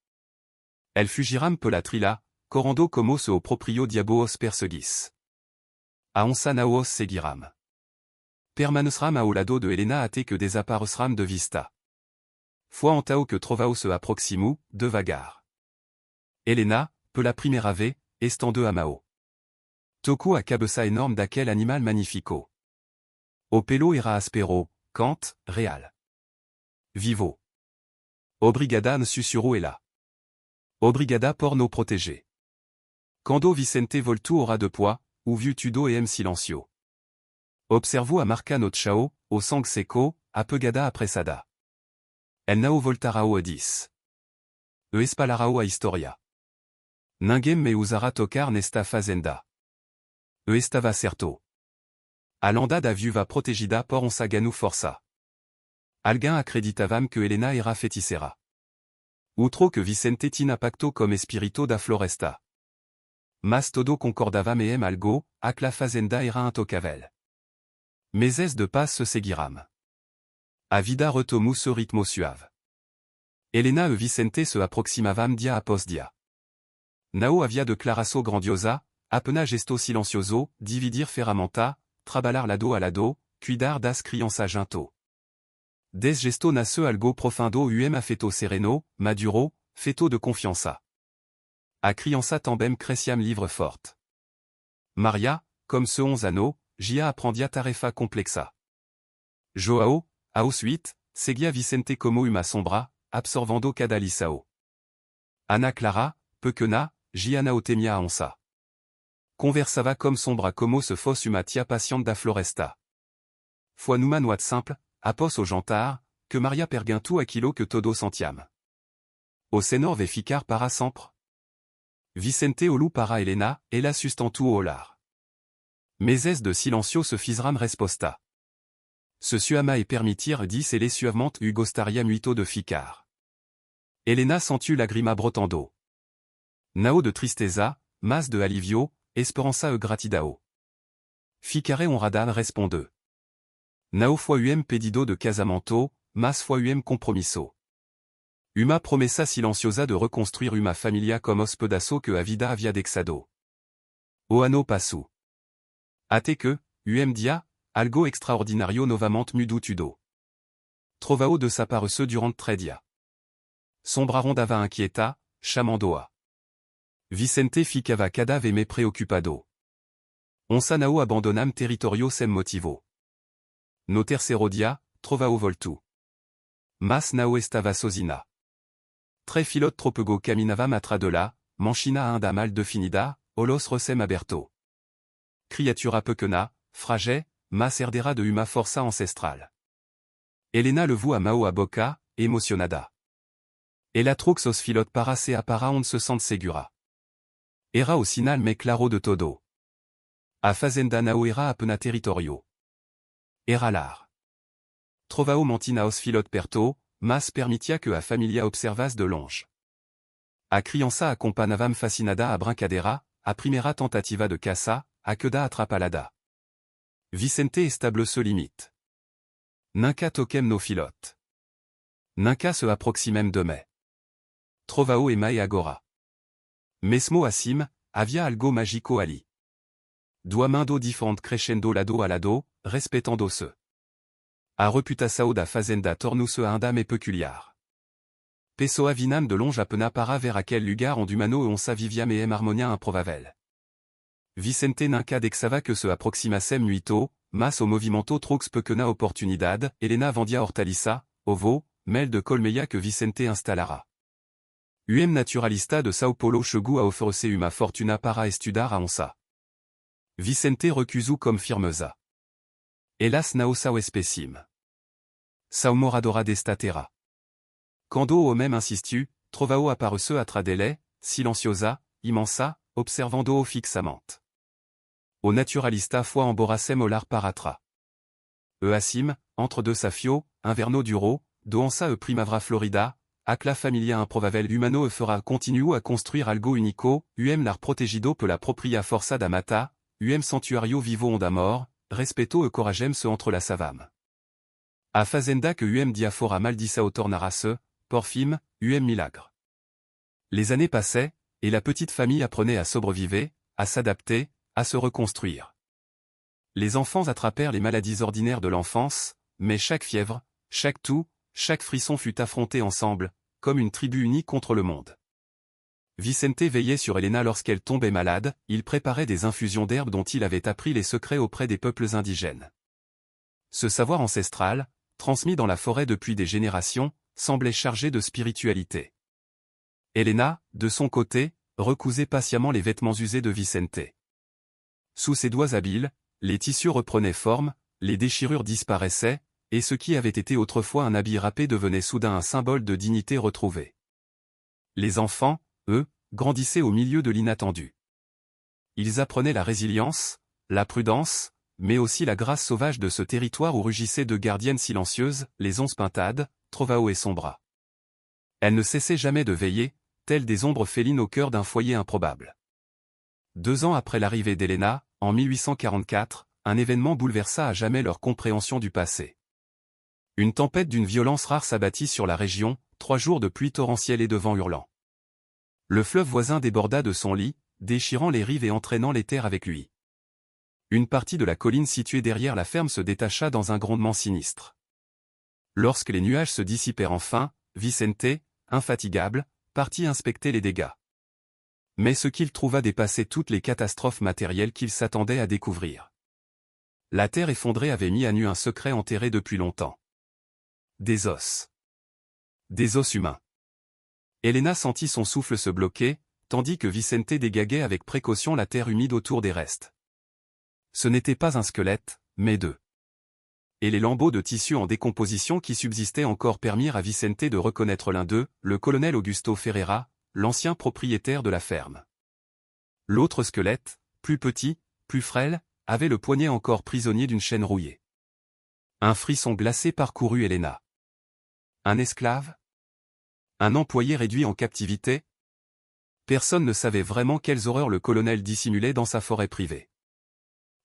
El fugiram pe la trila, corando como se o proprio diaboos perseguis. A onsa naos seguiram. Permanecram ao lado de Helena até que desaparecram de vista. Foi antao que trovao se aproximu, devagar. Helena, pe la primera vez, estando a mao. Toco a cabeça enorme daquel animal magnifico. O pelo era aspero, cant, real. Vivo. Obrigada ne sussurro ela. Obrigada por no protéger. Quando Vicente voltu aura de poids, ou viu tudo silencio. Observo a marca no chao, o sang seco, apegada apressada. El nao voltarao a dis. Espalarao a historia. Ninguém me usará tocar nesta fazenda. Estava certo. A landa da viuva protegida por onsa ganu força. Alguém acreditavam que Helena era feiticeira. Outro que Vicente tinha pacto como espírito da floresta. Mas todo concordava algo, ac la fazenda era intocável. Meses de paz se seguiram. A vida retomou ce ritmo suave. Helena e Vicente se aproximavam dia após dia. Nao havia declaraço grandiosa, apena gesto silencioso, dividir ferramenta, trabalhar lado a lado, cuidar das crianças junto. Des gesto nace algo profundo afeto sereno, maduro, feto de confiança. A criança também cresciam livre forte. Maria, comme ce 11 anno, gia aprendia tarefa complexa. Joao, ao suite, seguia Vicente como uma sombra, absorvando cada lição. Ana Clara, pequena, gia nao temia a onça. Conversava comme sombra como se fosse uma tia paciente da floresta. Foi numa noite simple, após o jantar, que Maria perguntou aquilo que todos sentiam. O senhor vai ficar para sempre? Vicente olhou para Helena, ela sustentou o olhar. Meses de silencio se fizeram resposta. Se suama e permitir disse ele suavemente gostaria muito de ficar. Helena sentiu lagrima brotando. Nao de tristeza, mas de alivio, esperança e gratidão. Ficare honrada responde. Nao foi pedido de casamento, mas foi compromisso. Uma promessa silenciosa de reconstruire Uma Familia comme os pedaços que a vida havia deixado. O ano passou. Até que, dia, algo extraordinario novamente mudou tudo. Trovao desapareceu durante 3 dias. Sombraron dava inquieta, chamando-a. Vicente ficava cada vez mais preocupado. Onça não abandonam territorio sem motivo. No terceiro dia, trovao voltu. Mas não estava sozinha. Tre filot tropego caminava matradela, manchina ainda mal definida, olos recem aberto. Criatura pequena, fragile, mas herdera de uma força ancestral. Helena levou a mão à boca, emocionada. Ela trouxe os filot para se para onde se sente segura. Era o sinal me claro de todo. A fazenda não era apenas territorio. Era lar. Trovao mantina os filot perto, mas permitia que a família observasse de longe. A criança acompanhava fascinada a brincadeira, a primeira tentativa de caça, a queda atrapalada. Vicente estableço limite. Nunca toquem no filot. Nunca se aproximem de me. Trovao e mai agora. Mesmo assim, havia algo mágico ali. Duas mãos diferentes crescendo lado a lado, respeitando-se. A reputação da fazenda tornou-se ainda mais peculiar. Pessoa vinam de longe apenas para ver aquele lugar onde humano onça vivia em harmonia improvável. Vicente nunca deixava que se aproximassem muito, mas o movimento trouxe pequena oportunidade, Helena vendia hortaliça, ovo, mel de colmeia que Vicente instalara. Naturalista de São Paulo chegou a oferecer uma fortuna para estudar a onça. Vicente recusou com firmeza. Elas não são espécime. São moradora desta terra. Quando o homem insistiu, trovao apareceu atrás dele, silenciosa, immensa, observando-o fixamente. O naturalista foi emborrassem olhar para trás. Assim, entre deux safio, inverno duro, do onça e primavera florida, aquela família improvável humano e fera continuo a construir algo único, lar protegido pela propria força da mata, santuario vivo onde a mort, respeto e coragem se entrelaçavam. A fazenda que dia fora maldição tornara-se, porfim, milagre. Les années passaient, et la petite famille apprenait à sobrevivre, à s'adapter, à se reconstruire. Les enfants attrapèrent les maladies ordinaires de l'enfance, mais chaque fièvre, chaque toux, chaque frisson fut affronté ensemble, comme une tribu unie contre le monde. Vicente veillait sur Helena lorsqu'elle tombait malade, il préparait des infusions d'herbes dont il avait appris les secrets auprès des peuples indigènes. Ce savoir ancestral, transmis dans la forêt depuis des générations, semblait chargé de spiritualité. Helena, de son côté, recousait patiemment les vêtements usés de Vicente. Sous ses doigts habiles, les tissus reprenaient forme, les déchirures disparaissaient, et ce qui avait été autrefois un habit râpé devenait soudain un symbole de dignité retrouvée. Les enfants, eux, grandissaient au milieu de l'inattendu. Ils apprenaient la résilience, la prudence, mais aussi la grâce sauvage de ce territoire où rugissaient deux gardiennes silencieuses, les 11 pintades, Trovao et Sombra. Elles ne cessaient jamais de veiller, telles des ombres félines au cœur d'un foyer improbable. 2 ans après l'arrivée d'Helena, en 1844, un événement bouleversa à jamais leur compréhension du passé. Une tempête d'une violence rare s'abattit sur la région, 3 jours de pluie torrentielle et de vent hurlant. Le fleuve voisin déborda de son lit, déchirant les rives et entraînant les terres avec lui. Une partie de la colline située derrière la ferme se détacha dans un grondement sinistre. Lorsque les nuages se dissipèrent enfin, Vicente, infatigable, partit inspecter les dégâts. Mais ce qu'il trouva dépassait toutes les catastrophes matérielles qu'il s'attendait à découvrir. La terre effondrée avait mis à nu un secret enterré depuis longtemps. Des os. Des os humains. Helena sentit son souffle se bloquer, tandis que Vicente dégaguait avec précaution la terre humide autour des restes. Ce n'était pas un squelette, mais 2. Et les lambeaux de tissu en décomposition qui subsistaient encore permirent à Vicente de reconnaître l'un d'eux, le colonel Augusto Ferreira, l'ancien propriétaire de la ferme. L'autre squelette, plus petit, plus frêle, avait le poignet encore prisonnier d'une chaîne rouillée. Un frisson glacé parcourut Helena. Un esclave? Un employé réduit en captivité? Personne ne savait vraiment quelles horreurs le colonel dissimulait dans sa forêt privée.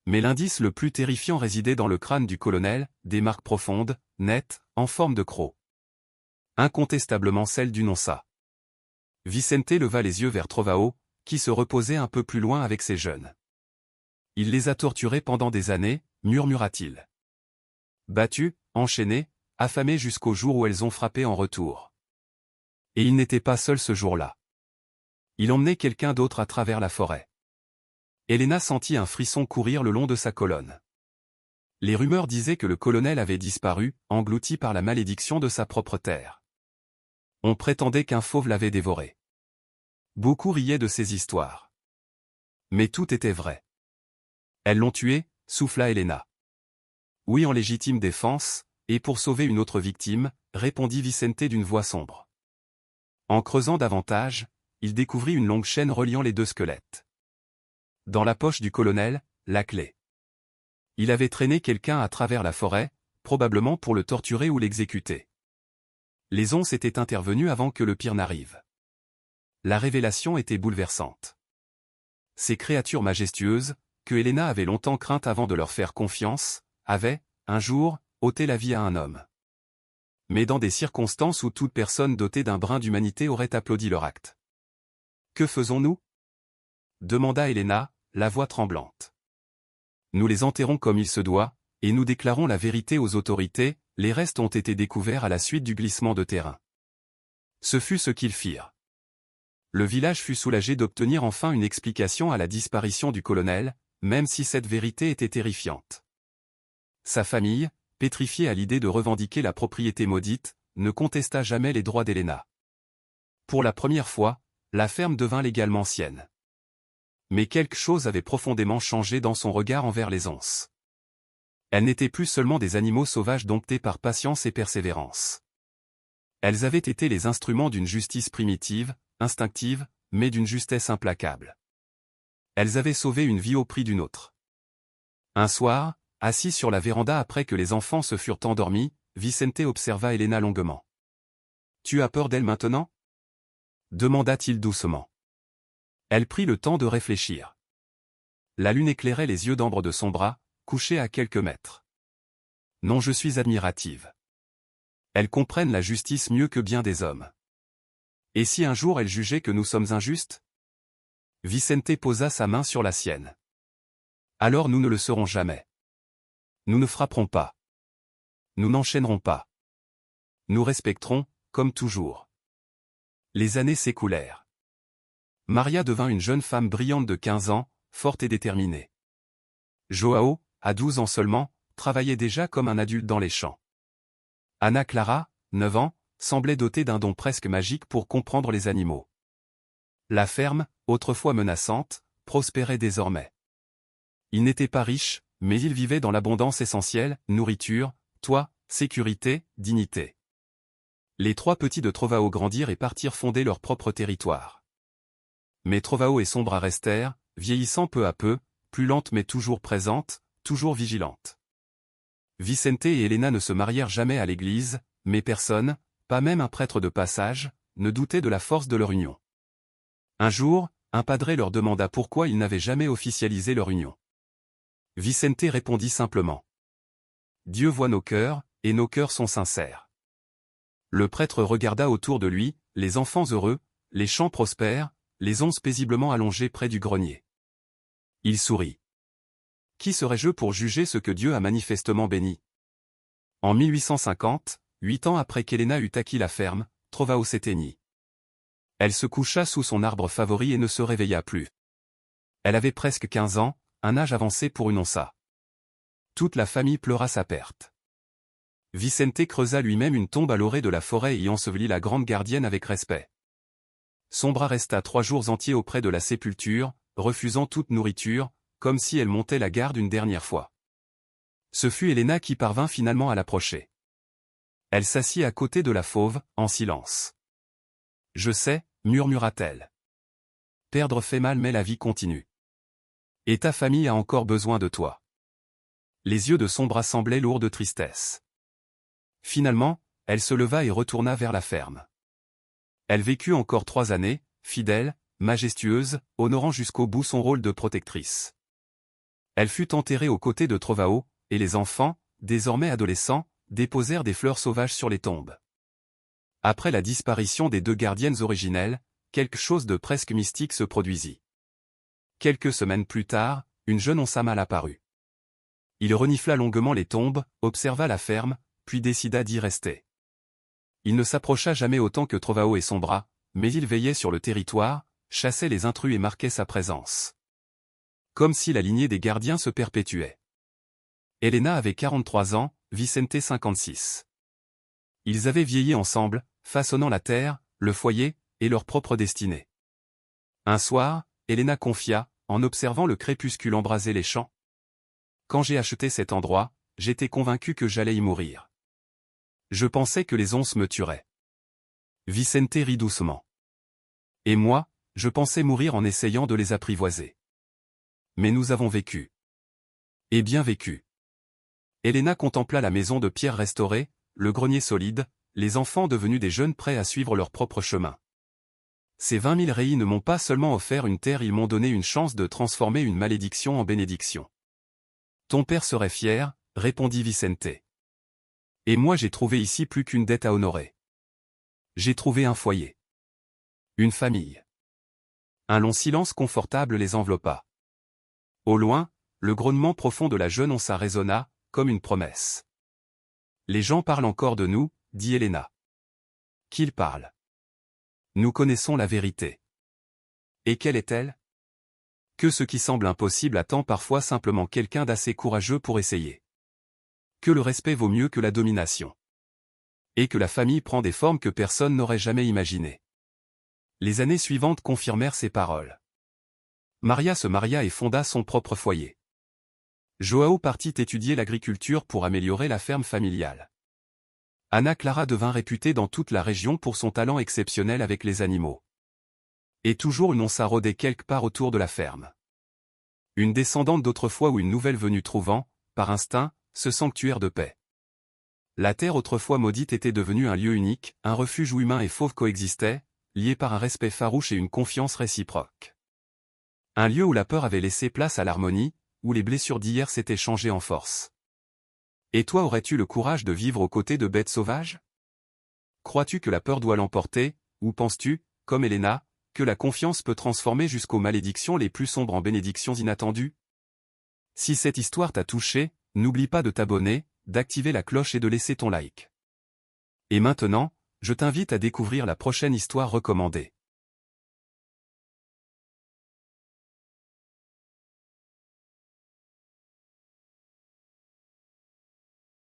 Mais l'indice le plus terrifiant résidait dans le crâne du colonel, des marques profondes, nettes, en forme de croc. Incontestablement celle du Nonsa. Vicente leva les yeux vers Trovao, qui se reposait un peu plus loin avec ses jeunes. Il les a torturés pendant des années, murmura-t-il. Battus, enchaînés, affamés jusqu'au jour où elles ont frappé en retour. Et il n'était pas seul ce jour-là. Il emmenait quelqu'un d'autre à travers la forêt. Elena sentit un frisson courir le long de sa colonne. Les rumeurs disaient que le colonel avait disparu, englouti par la malédiction de sa propre terre. On prétendait qu'un fauve l'avait dévoré. Beaucoup riaient de ces histoires. Mais tout était vrai. Elles l'ont tué, souffla Elena. Oui, en légitime défense, et pour sauver une autre victime, répondit Vicente d'une voix sombre. En creusant davantage, il découvrit une longue chaîne reliant les deux squelettes. Dans la poche du colonel, la clé. Il avait traîné quelqu'un à travers la forêt, probablement pour le torturer ou l'exécuter. Les onces étaient intervenus avant que le pire n'arrive. La révélation était bouleversante. Ces créatures majestueuses, que Elena avait longtemps craintes avant de leur faire confiance, avaient, un jour, ôté la vie à un homme. Mais dans des circonstances où toute personne dotée d'un brin d'humanité aurait applaudi leur acte. « Que faisons-nous » demanda Elena, la voix tremblante. « Nous les enterrons comme il se doit, et nous déclarons la vérité aux autorités, les restes ont été découverts à la suite du glissement de terrain. » Ce fut ce qu'ils firent. Le village fut soulagé d'obtenir enfin une explication à la disparition du colonel, même si cette vérité était terrifiante. Sa famille, pétrifiée à l'idée de revendiquer la propriété maudite, ne contesta jamais les droits d'Elena. Pour la première fois, la ferme devint légalement sienne. Mais quelque chose avait profondément changé dans son regard envers les onces. Elles n'étaient plus seulement des animaux sauvages domptés par patience et persévérance. Elles avaient été les instruments d'une justice primitive, instinctive, mais d'une justesse implacable. Elles avaient sauvé une vie au prix d'une autre. Un soir, assis sur la véranda après que les enfants se furent endormis, Vicente observa Elena longuement. « Tu as peur d'elle maintenant » demanda-t-il doucement. Elle prit le temps de réfléchir. La lune éclairait les yeux d'ambre de son bras, couché à quelques mètres. « Non, je suis admirative. Elles comprennent la justice mieux que bien des hommes. Et si un jour elles jugeaient que nous sommes injustes » Vicente posa sa main sur la sienne. « Alors nous ne le serons jamais. Nous ne frapperons pas. Nous n'enchaînerons pas. Nous respecterons, comme toujours. » Les années s'écoulèrent. Maria devint une jeune femme brillante de 15 ans, forte et déterminée. Joao, à 12 ans seulement, travaillait déjà comme un adulte dans les champs. Ana Clara, 9 ans, semblait dotée d'un don presque magique pour comprendre les animaux. La ferme, autrefois menaçante, prospérait désormais. Ils n'étaient pas riches, mais ils vivaient dans l'abondance essentielle, nourriture, toit, sécurité, dignité. Les trois petits de Trovao grandirent et partirent fonder leur propre territoire. Mais Trovao et Sombra restèrent, vieillissant peu à peu, plus lente mais toujours présente, toujours vigilante. Vicente et Elena ne se marièrent jamais à l'église, mais personne, pas même un prêtre de passage, ne doutait de la force de leur union. Un jour, un padre leur demanda pourquoi ils n'avaient jamais officialisé leur union. Vicente répondit simplement. « Dieu voit nos cœurs, et nos cœurs sont sincères. » Le prêtre regarda autour de lui, les enfants heureux, les champs prospères, les onces paisiblement allongées près du grenier. Il sourit. Qui serais-je pour juger ce que Dieu a manifestement béni? En 1850, 8 ans après qu'Elena eut acquis la ferme, Trovao s'éteignit. Elle se coucha sous son arbre favori et ne se réveilla plus. Elle avait presque 15 ans, un âge avancé pour une onça. Toute la famille pleura sa perte. Vicente creusa lui-même une tombe à l'orée de la forêt et y ensevelit la grande gardienne avec respect. Sombra resta 3 jours entiers auprès de la sépulture, refusant toute nourriture, comme si elle montait la garde une dernière fois. Ce fut Elena qui parvint finalement à l'approcher. Elle s'assit à côté de la fauve, en silence. « Je sais » murmura-t-elle. « Perdre fait mal mais la vie continue. Et ta famille a encore besoin de toi. » Les yeux de Sombra semblaient lourds de tristesse. Finalement, elle se leva et retourna vers la ferme. Elle vécut encore 3 années, fidèle, majestueuse, honorant jusqu'au bout son rôle de protectrice. Elle fut enterrée aux côtés de Trovao, et les enfants, désormais adolescents, déposèrent des fleurs sauvages sur les tombes. Après la disparition des deux gardiennes originelles, quelque chose de presque mystique se produisit. Quelques semaines plus tard, une jeune Onsamal apparut. Il renifla longuement les tombes, observa la ferme, puis décida d'y rester. Il ne s'approcha jamais autant que Trovao et son bras, mais il veillait sur le territoire, chassait les intrus et marquait sa présence. Comme si la lignée des gardiens se perpétuait. Elena avait 43 ans, Vicente 56. Ils avaient vieilli ensemble, façonnant la terre, le foyer, et leur propre destinée. Un soir, Elena confia, en observant le crépuscule embraser les champs. Quand j'ai acheté cet endroit, j'étais convaincu que j'allais y mourir. Je pensais que les onces me tueraient. Vicente rit doucement. Et moi, je pensais mourir en essayant de les apprivoiser. Mais nous avons vécu. Et bien vécu. Elena contempla la maison de pierre restaurée, le grenier solide, les enfants devenus des jeunes prêts à suivre leur propre chemin. Ces 20 000 reis ne m'ont pas seulement offert une terre, ils m'ont donné une chance de transformer une malédiction en bénédiction. Ton père serait fier, répondit Vicente. Et moi j'ai trouvé ici plus qu'une dette à honorer. J'ai trouvé un foyer. Une famille. Un long silence confortable les enveloppa. Au loin, le grognement profond de la jeune onça résonna, comme une promesse. Les gens parlent encore de nous, dit Elena. Qu'ils parlent. Nous connaissons la vérité. Et quelle est-elle? Que ce qui semble impossible attend parfois simplement quelqu'un d'assez courageux pour essayer. Que le respect vaut mieux que la domination. Et que la famille prend des formes que personne n'aurait jamais imaginées. Les années suivantes confirmèrent ces paroles. Maria se maria et fonda son propre foyer. Joao partit étudier l'agriculture pour améliorer la ferme familiale. Ana Clara devint réputée dans toute la région pour son talent exceptionnel avec les animaux. Et toujours une onça rôdait quelque part autour de la ferme. Une descendante d'autrefois ou une nouvelle venue trouvant, par instinct, ce sanctuaire de paix. La terre autrefois maudite était devenue un lieu unique, un refuge où humains et fauves coexistaient, liés par un respect farouche et une confiance réciproque. Un lieu où la peur avait laissé place à l'harmonie, où les blessures d'hier s'étaient changées en force. Et toi aurais-tu le courage de vivre aux côtés de bêtes sauvages? Crois-tu que la peur doit l'emporter, ou penses-tu, comme Elena, que la confiance peut transformer jusqu'aux malédictions les plus sombres en bénédictions inattendues? Si cette histoire t'a touché, n'oublie pas de t'abonner, d'activer la cloche et de laisser ton like. Et maintenant, je t'invite à découvrir la prochaine histoire recommandée.